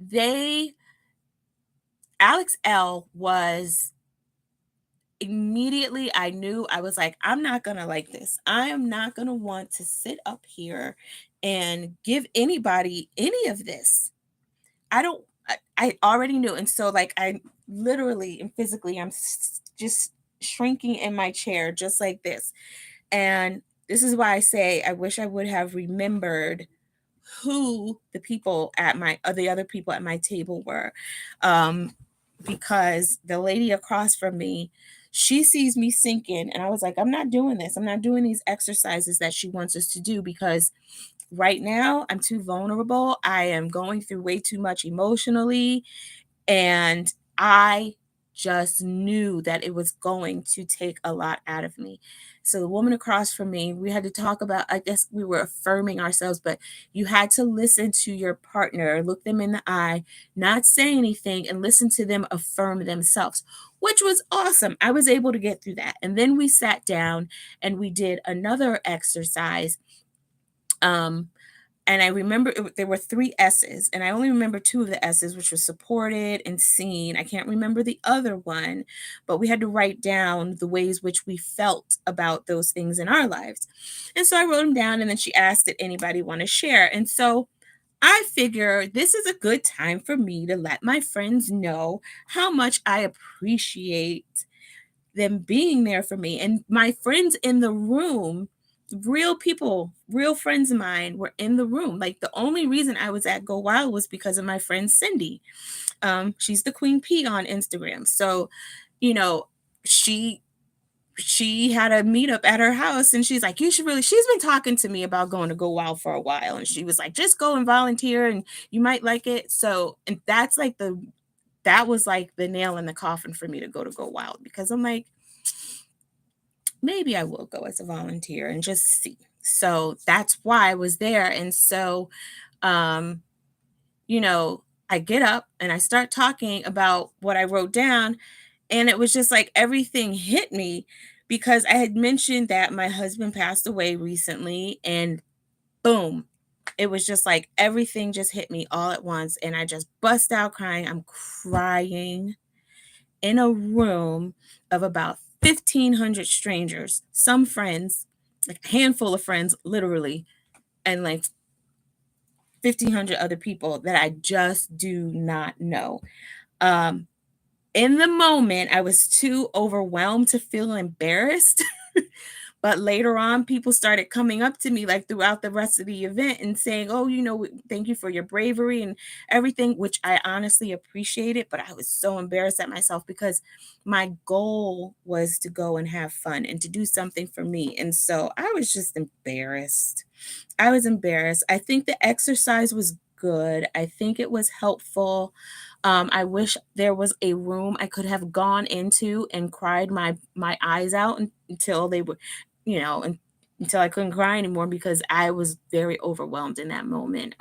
they Alex L was immediately, I knew, I was like, I'm not gonna like this. I am not gonna want to sit up here and give anybody any of this. I don't I already knew. And so like I literally and physically just shrinking in my chair just like this. And this is why I say I wish I would have remembered who the people at my the other people at my table were, because the lady across from me, she sees me sinking, and I was like, I'm not doing this. I'm not doing these exercises that she wants us to do because right now I'm too vulnerable. I am going through way too much emotionally, and I just knew that it was going to take a lot out of me. So the woman across from me, we had to talk about, I guess we were affirming ourselves, but you had to listen to your partner, look them in the eye, not say anything, and listen to them affirm themselves, which was awesome. I was able to get through that. And then we sat down and we did another exercise. And I remember there were 3 S's, and I only remember 2 of the S's, which was supported and seen. I can't remember the other one, but we had to write down the ways which we felt about those things in our lives. And so I wrote them down, and then she asked, did anybody want to share? And so I figure this is a good time for me to let my friends know how much I appreciate them being there for me. And my friends in the room, real people, real friends of mine were in the room. Like the only reason I was at Go Wild was because of my friend Cindy. She's the Queen P on Instagram. So, you know, she had a meetup at her house and she's like, you should really, she's been talking to me about going to Go Wild for a while. And she was like, just go and volunteer and you might like it. So, and that was like the nail in the coffin for me to Go Wild, because I'm like, maybe I will go as a volunteer and just see. So that's why I was there. And so, um, you know, I get up and I start talking about what I wrote down. And it was just like everything hit me because I had mentioned that my husband passed away recently. And boom, it was just like everything just hit me all at once. And I just bust out crying. I'm crying in a room of about 1,500 strangers, some friends, like a handful of friends, literally, and like 1,500 other people that I just do not know. Um, in the moment, I was too overwhelmed to feel embarrassed. But later on, people started coming up to me like throughout the rest of the event and saying, oh, thank you for your bravery and everything, which I honestly appreciated. But I was so embarrassed at myself because my goal was to go and have fun and to do something for me. And so I was just embarrassed. I was embarrassed. I think the exercise was good. I think it was helpful. I wish there was a room I could have gone into and cried my eyes out until they were, until I couldn't cry anymore because I was very overwhelmed in that moment.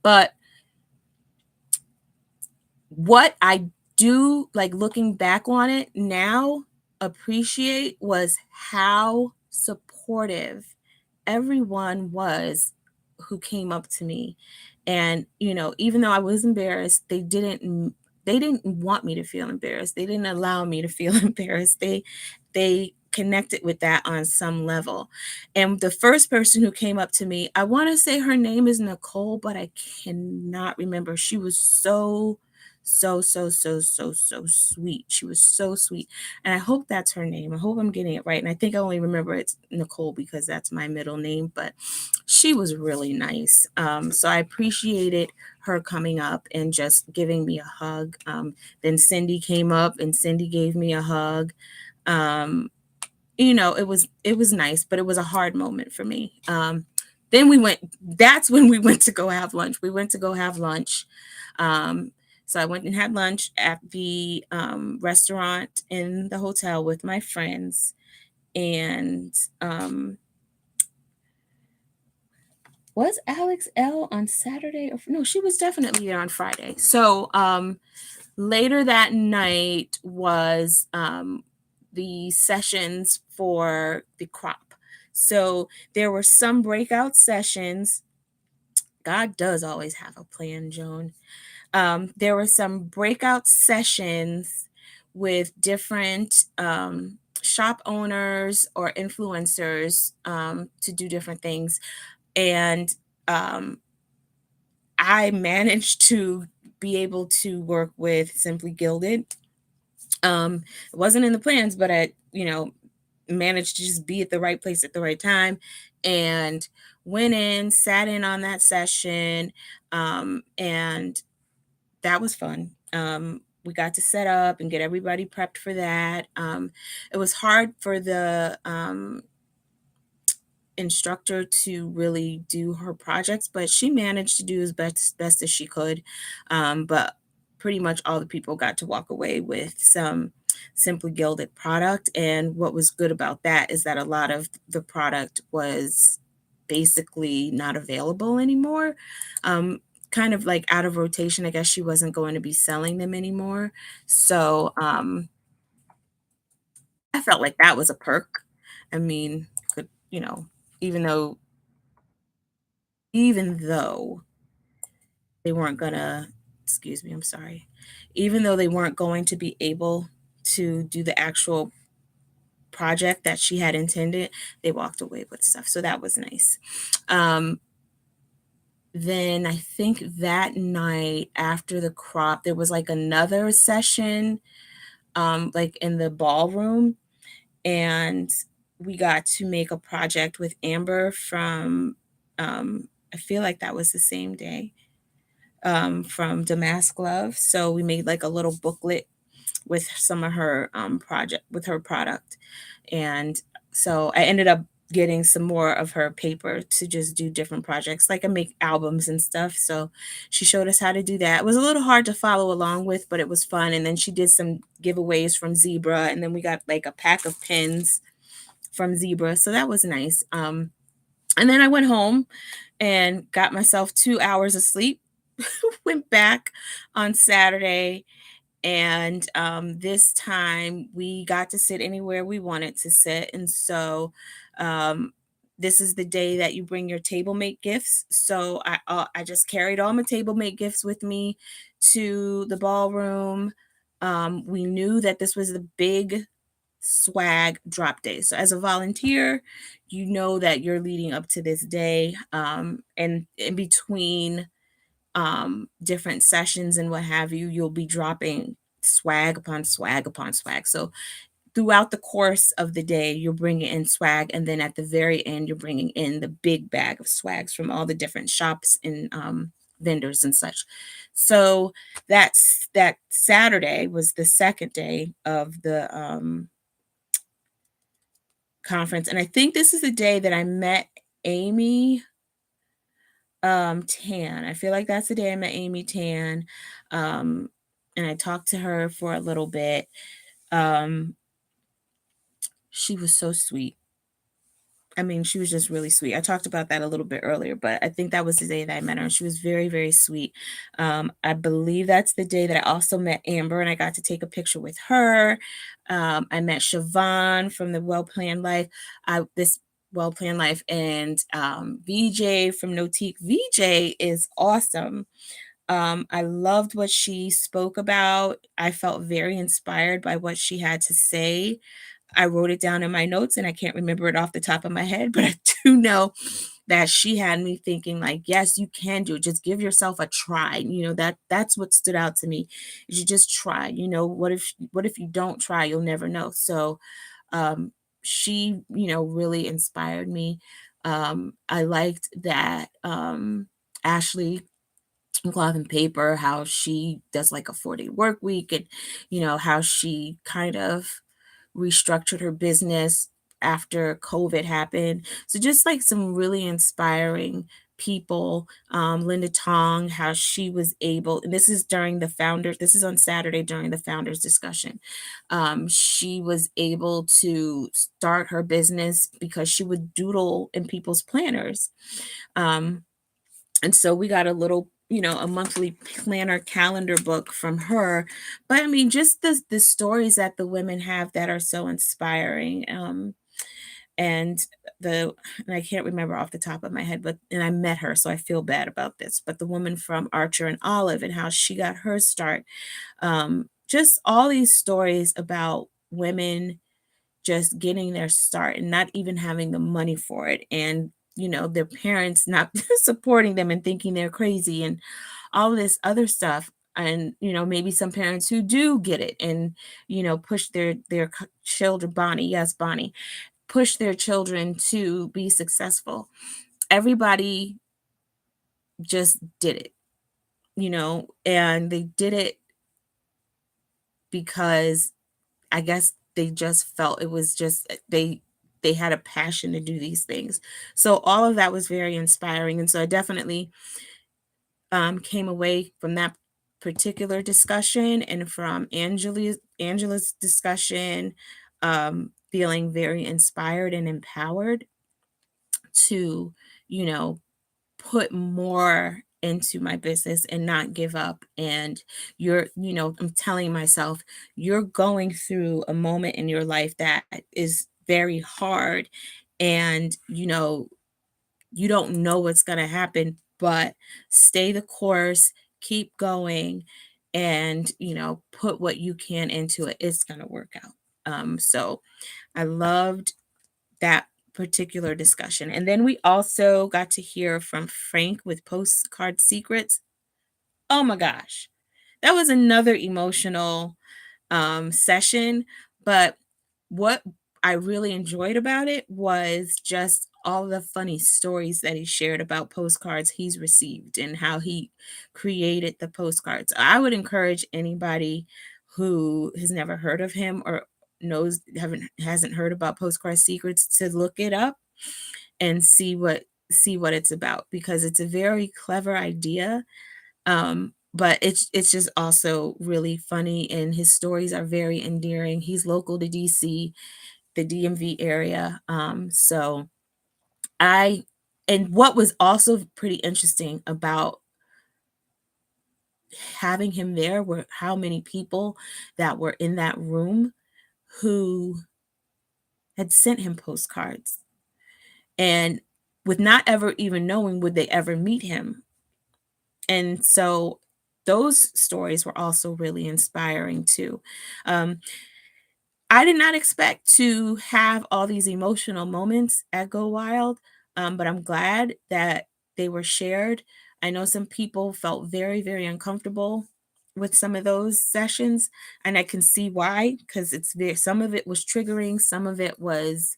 But what I do, like looking back on it now, appreciate was how supportive everyone was who came up to me. And even though I was embarrassed, they didn't want me to feel embarrassed. They didn't allow me to feel embarrassed. They connected with that on some level. And the first person who came up to me, I want to say her name is Nicole, but I cannot remember. She was so sweet. She was so sweet. And I hope that's her name. I hope I'm getting it right. And I think I only remember it's Nicole because that's my middle name, but she was really nice. So I appreciated her coming up and just giving me a hug. Then Cindy came up and Cindy gave me a hug. it was nice, but it was a hard moment for me. Then we went. That's when we went to go have lunch. We went to go have lunch. Um, so I went and had lunch at the restaurant in the hotel with my friends, and was Alex L on Saturday? Or no, she was definitely there on Friday. So later that night was the sessions for the crop. So there were some breakout sessions. God does always have a plan, Joan. There were some breakout sessions with different shop owners or influencers to do different things. And um, I managed to be able to work with Simply Gilded. It wasn't in the plans, but I, managed to just be at the right place at the right time and went in, sat in on that session. And that was fun. We got to set up and get everybody prepped for that. It was hard for the instructor to really do her projects, but she managed to do as best as she could. But pretty much all the people got to walk away with some Simply Gilded product. And what was good about that is that a lot of the product was basically not available anymore. Kind of like out of rotation. I guess she wasn't going to be selling them anymore. So I felt like that was a perk. I mean, could, even though even though they weren't gonna, excuse me, I'm sorry, even though they weren't going to be able to do the actual project that she had intended, they walked away with stuff. So that was nice. Um, then I think that night after the crop, there was like another session, like in the ballroom, and we got to make a project with Amber from, I feel like that was the same day, from Damask Love. So we made like a little booklet with some of her project with her product. And so I ended up getting some more of her paper to just do different projects, like I make albums and stuff. So she showed us how to do that. It was a little hard to follow along with, but it was fun. And then she did some giveaways from Zebra, and then we got like a pack of pins from Zebra. So that was nice. And then I went home and got myself 2 hours of sleep. Went back on Saturday, and this time we got to sit anywhere we wanted to sit. And so um, this is the day that you bring your table mate gifts. So I just carried all my table mate gifts with me to the ballroom. We knew that this was the big swag drop day. So as a volunteer, you know that you're leading up to this day, and in between different sessions and what have you, you'll be dropping swag upon swag upon swag. So throughout the course of the day, you're bringing in swag, and then at the very end, you're bringing in the big bag of swags from all the different shops and vendors and such. So that Saturday was the second day of the conference, and I think this is the day that I met Amy Tan. I feel like that's the day I met Amy Tan. Um, and I talked to her for a little bit. Um, she was so sweet. I mean, she was just really sweet. I talked about that a little bit earlier, but I think that was the day that I met her, and she was very, very sweet. I believe that's the day that I also met Amber, and I got to take a picture with her. I met Siobhan from the Well Planned Life. This Well Planned Life, and VJ from Notique. VJ is awesome. I loved what she spoke about. I felt very inspired by what she had to say. I wrote it down in my notes, and I can't remember it off the top of my head, but I do know that she had me thinking like, yes, you can do it. Just give yourself a try. That's what stood out to me. Is you just try. What if you don't try, you'll never know. So she, really inspired me. I liked that Ashley Cloth and Paper, how she does like a 4-day work week, and how she kind of restructured her business after COVID happened. So just like some really inspiring people. Linda Tong, how she was able, and this is during the founders, this is on Saturday during the founders discussion. She was able to start her business because she would doodle in people's planners. Um, and so we got a little, a monthly planner calendar book from her. But I mean, just the stories that the women have that are so inspiring. And the and I can't remember off the top of my head, but and I met her, so I feel bad about this. But the woman from Archer and Olive and how she got her start. Just all these stories about women just getting their start and not even having the money for it, and their parents not supporting them and thinking they're crazy and all of this other stuff. And maybe some parents who do get it and push their children, Bonnie, yes, Bonnie, push their children to be successful. Everybody just did it, and they did it because I guess they just felt it was just they had a passion to do these things. So all of that was very inspiring, and so I definitely came away from that particular discussion and from Angela's discussion, feeling very inspired and empowered to you know put more into my business and not give up. And I'm telling myself, you're going through a moment in your life that is very hard. And, you don't know what's going to happen, but stay the course, keep going, and, put what you can into it. It's going to work out. So I loved that particular discussion. And then we also got to hear from Frank with Postcard Secrets. Oh my gosh. That was another emotional session. But what I really enjoyed about it was just all the funny stories that he shared about postcards he's received and how he created the postcards. I would encourage anybody who has never heard of him or hasn't heard about Postcard Secrets to look it up and see what it's about, because it's a very clever idea. But it's just also really funny, and his stories are very endearing. He's local to DC, the DMV area. So I and what was also pretty interesting about having him there were how many people that were in that room who had sent him postcards, and with not ever even knowing would they ever meet him. And so those stories were also really inspiring too. Um, I did not expect to have all these emotional moments at Go Wild, but I'm glad that they were shared. I know some people felt very, very uncomfortable with some of those sessions, and I can see why, because some of it was triggering, some of it was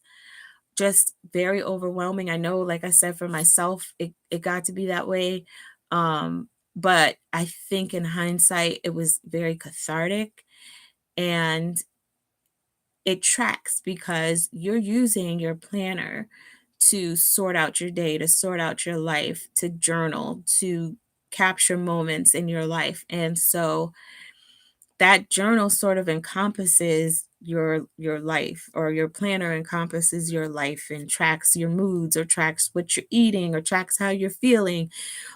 just very overwhelming. I know, like I said, for myself, it got to be that way. But I think in hindsight, it was very cathartic, and it tracks because you're using your planner to sort out your day, to sort out your life, to journal, to capture moments in your life. And so that journal sort of encompasses your life, or your planner encompasses your life and tracks your moods, or tracks what you're eating, or tracks how you're feeling,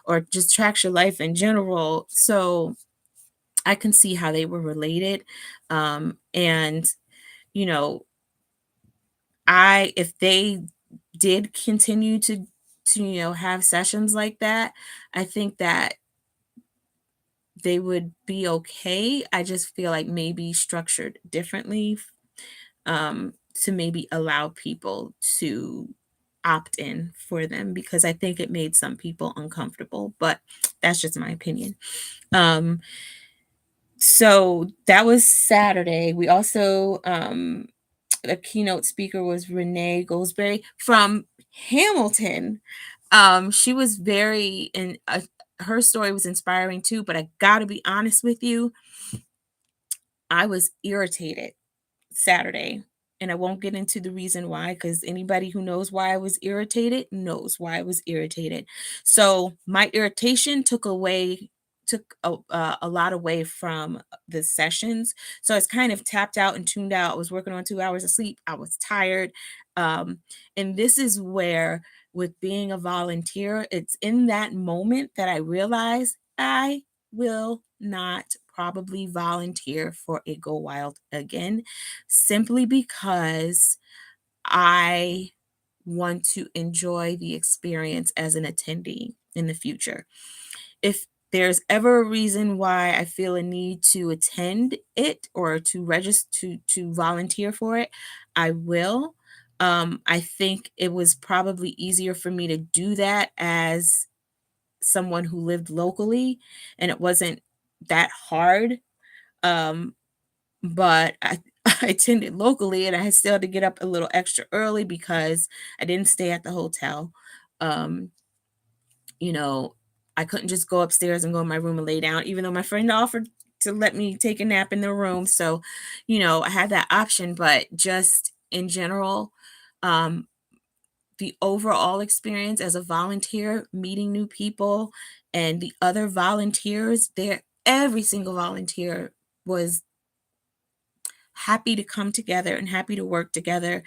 or just tracks your life in general. So I can see how they were related. And you know I if they did continue to have sessions like that, I think that they would be okay. I just feel like maybe structured differently, to maybe allow people to opt in for them, because I think it made some people uncomfortable, but that's just my opinion. So that was Saturday. We also, the keynote speaker was Renee Goldsberry from Hamilton. She was very, and her story was inspiring too, but I gotta be honest with you, I was irritated Saturday And I won't get into the reason why, because anybody who knows why I was irritated knows why I was irritated. So my irritation took a lot away from the sessions. So it's kind of tapped out and tuned out. I was working on 2 hours of sleep. I was tired. Um, and this is where, with being a volunteer, it's in that moment that I realize I will not probably volunteer for a Go Wild again, simply because I want to enjoy the experience as an attendee in the future. If there's ever a reason why I feel a need to attend it or to register to volunteer for it, I will. I think it was probably easier for me to do that as someone who lived locally, and it wasn't that hard. Um, but I attended locally, and I still had to get up a little extra early because I didn't stay at the hotel. Um, you know, I couldn't just go upstairs and go in my room and lay down, even though my friend offered to let me take a nap in the room. So, I had that option, but just in general, um, the overall experience as a volunteer, meeting new people and the other volunteers there, every single volunteer was happy to come together and happy to work together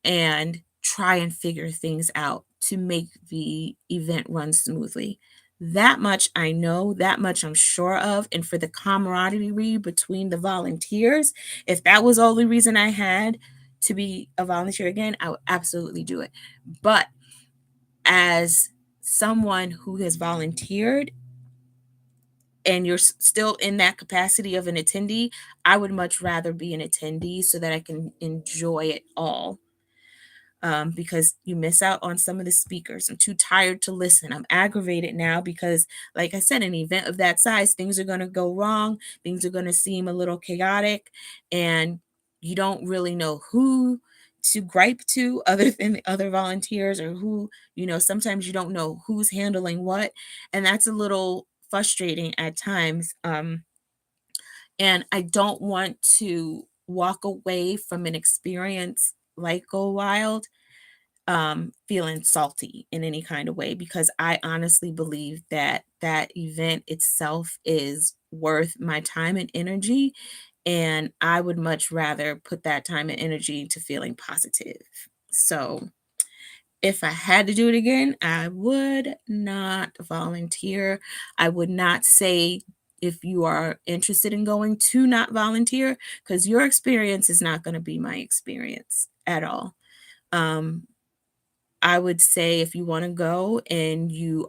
and try and figure things out to make the event run smoothly. That much I know, that much I'm sure of. And for the camaraderie between the volunteers, if that was the only reason I had to be a volunteer again, I would absolutely do it. But as someone who has volunteered and you're still in that capacity of an attendee, I would much rather be an attendee so that I can enjoy it all. Because you miss out on some of the speakers. I'm too tired to listen. I'm aggravated now because, like I said, an event of that size, things are going to go wrong. Things are going to seem a little chaotic, and you don't really know who to gripe to other than the other volunteers, or who, sometimes you don't know who's handling what. And that's a little frustrating at times. And I don't want to walk away from an experience like Go Wild feeling salty in any kind of way, because I honestly believe that that event itself is worth my time and energy. And I would much rather put that time and energy into feeling positive. So if I had to do it again, I would not volunteer. I would not say, if you are interested in going, to not volunteer, because your experience is not going to be my experience at all. Um, I would say, if you want to go and you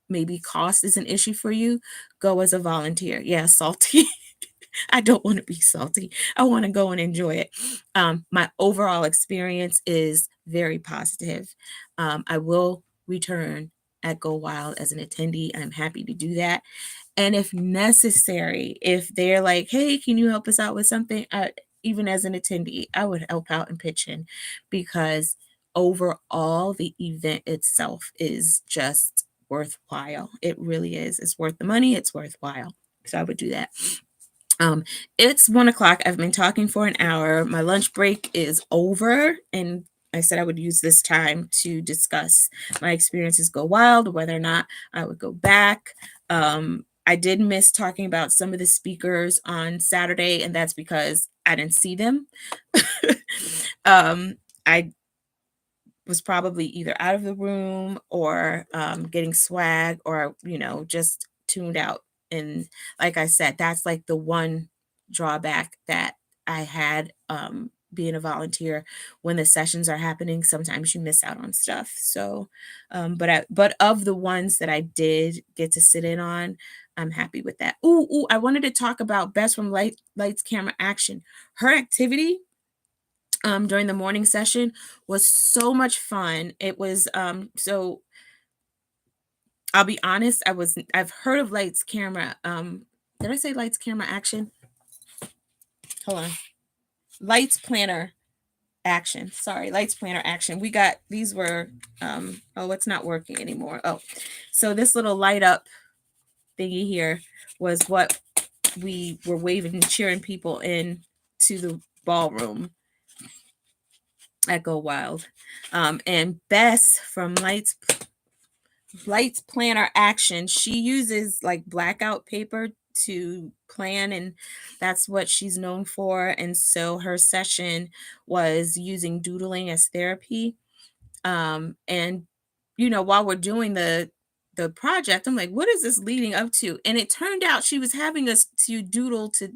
maybe cost is an issue for you, go as a volunteer. Yeah, salty. I don't want to be salty. I want to go and enjoy it. My overall experience is very positive. I will return at Go Wild as an attendee. I'm happy to do that. And if necessary, if they're like, hey, can you help us out with something? Even as an attendee, I would help out and pitch in, because overall, the event itself is just worthwhile. It really is. It's worth the money. It's worthwhile. So I would do that. It's 1 o'clock. I've been talking for an hour. My lunch break is over, and I said I would use this time to discuss my experiences Go Wild, whether or not I would go back. I did miss talking about some of the speakers on Saturday, and that's because I didn't see them. I was probably either out of the room or getting swag, or just tuned out. And like I said, that's like the one drawback that I had, being a volunteer. When the sessions are happening, sometimes you miss out on stuff. So but of the ones that I did get to sit in on, I'm happy with that. Ooh, I wanted to talk about Best from Lights Camera Action. Her activity during the morning session was so much fun. It was so I'll be honest, I've heard of Lights Camera. Did I say Lights Camera Action? Hold on. Lights Planner Action. Sorry, Lights Planner Action. We got these were oh, it's not working anymore. Oh, so this little light up thingy here was what we were waving and cheering people in to the ballroom. at Go Wild. And Bess from Lights Planner Action, she uses like blackout paper to plan, and that's what she's known for. And so her session was using doodling as therapy. And while we're doing the project, I'm like, what is this leading up to? And it turned out she was having us to doodle to,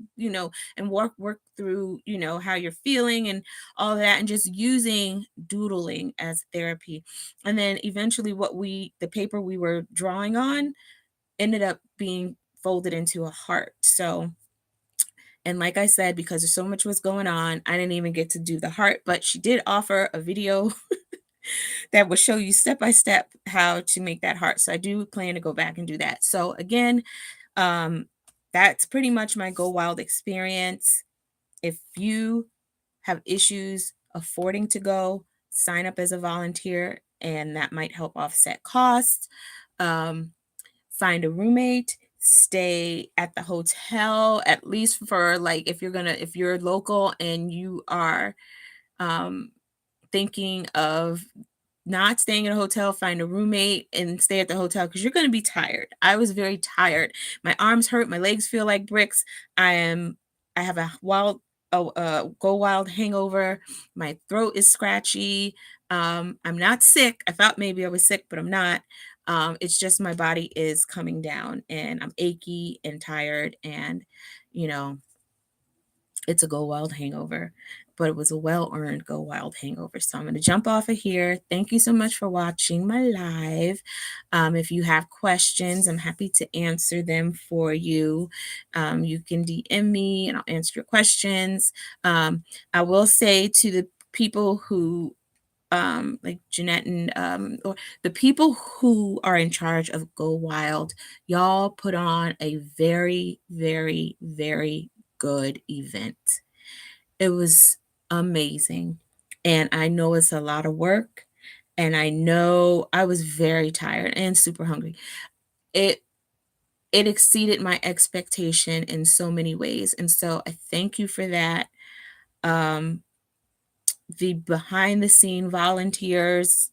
and work through, how you're feeling and all that, and just using doodling as therapy. And then eventually the paper we were drawing on ended up being folded into a heart. So, and like I said, because there's so much was going on, I didn't even get to do the heart, but she did offer a video that will show you step by step how to make that heart. So I do plan to go back and do that. So again, that's pretty much my Go Wild experience. If you have issues affording to go, sign up as a volunteer, and that might help offset costs. Find a roommate, stay at the hotel, at least for like if you're local and you are thinking of not staying in a hotel, find a roommate and stay at the hotel because you're going to be tired. I was very tired. My arms hurt. My legs feel like bricks. I have a Go Wild hangover. My throat is scratchy. I'm not sick. I thought maybe I was sick, but I'm not. It's just my body is coming down and I'm achy and tired, and you know, it's a Go Wild hangover, but it was a well-earned Go Wild hangover. So I'm going to jump off of here. Thank you so much for watching my live. If you have questions, I'm happy to answer them for you. You can DM me and I'll answer your questions. I will say to the people who like Jeanette and or the people who are in charge of Go Wild, y'all put on a very, very, very good event. It was amazing. And I know it's a lot of work. And I know I was very tired and super hungry. It it exceeded my expectation in so many ways. And so I thank you for that. Um, the behind the scene volunteers,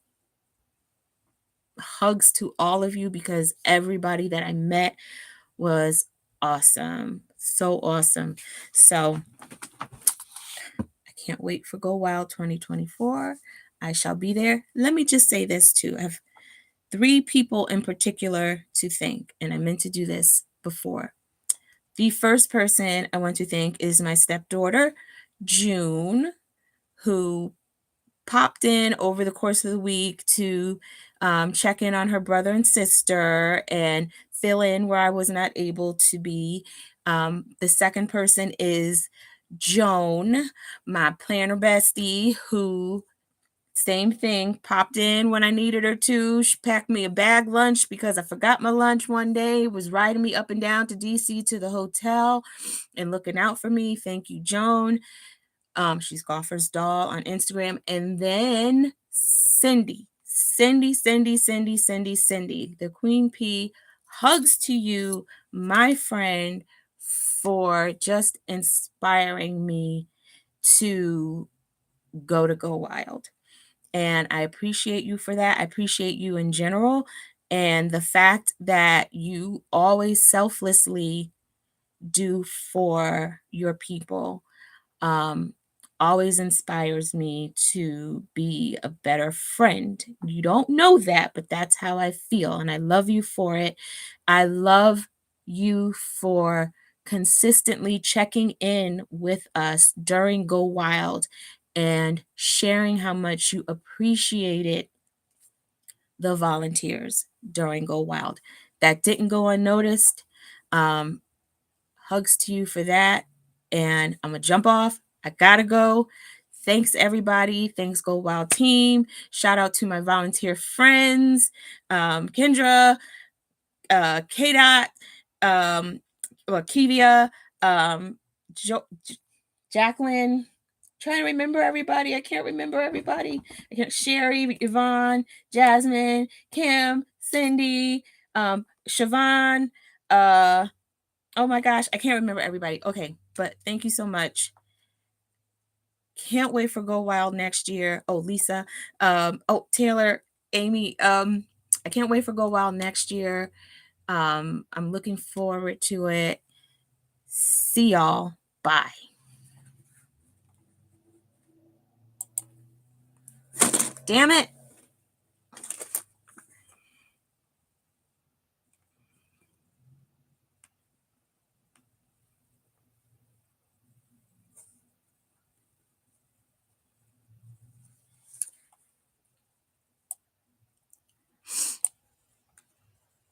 hugs to all of you because everybody that I met was awesome. So awesome. So I can't wait for Go Wild 2024. I shall be there. Let me just say this too. I have 3 people in particular to thank, and I meant to do this before. The first person I want to thank is my stepdaughter, June, who popped in over the course of the week to check in on her brother and sister and fill in where I was not able to be. The second person is Joan, my planner bestie, who same thing, popped in when I needed her to. She packed me a bag lunch because I forgot my lunch one day, was riding me up and down to DC to the hotel and looking out for me. Thank you, Joan. She's Golfer's Doll on Instagram. And then Cindy, the Queen P. Hugs to you, my friend, for just inspiring me to Go Wild. And I appreciate you for that. I appreciate you in general. And the fact that you always selflessly do for your people um, always inspires me to be a better friend. You don't know that, but that's how I feel. And I love you for it. I love you for consistently checking in with us during Go Wild and sharing how much you appreciated the volunteers during Go Wild. That didn't go unnoticed. Um, Hugs to you for that. And I'm going to jump off. I got to go. Thanks, everybody. Thanks, Go Wild team. Shout out to my volunteer friends, Kendra, K-Dot, Kivia, Jacqueline. Trying to remember everybody. I can't remember everybody. Sherry, Yvonne, Jasmine, Kim, Cindy, Siobhan, oh my gosh, I can't remember everybody. Okay, but thank you so much. Can't wait for Go Wild next year. Oh, Lisa. Oh, Taylor, Amy. I can't wait for Go Wild next year. I'm looking forward to it. See y'all. Bye. Damn it.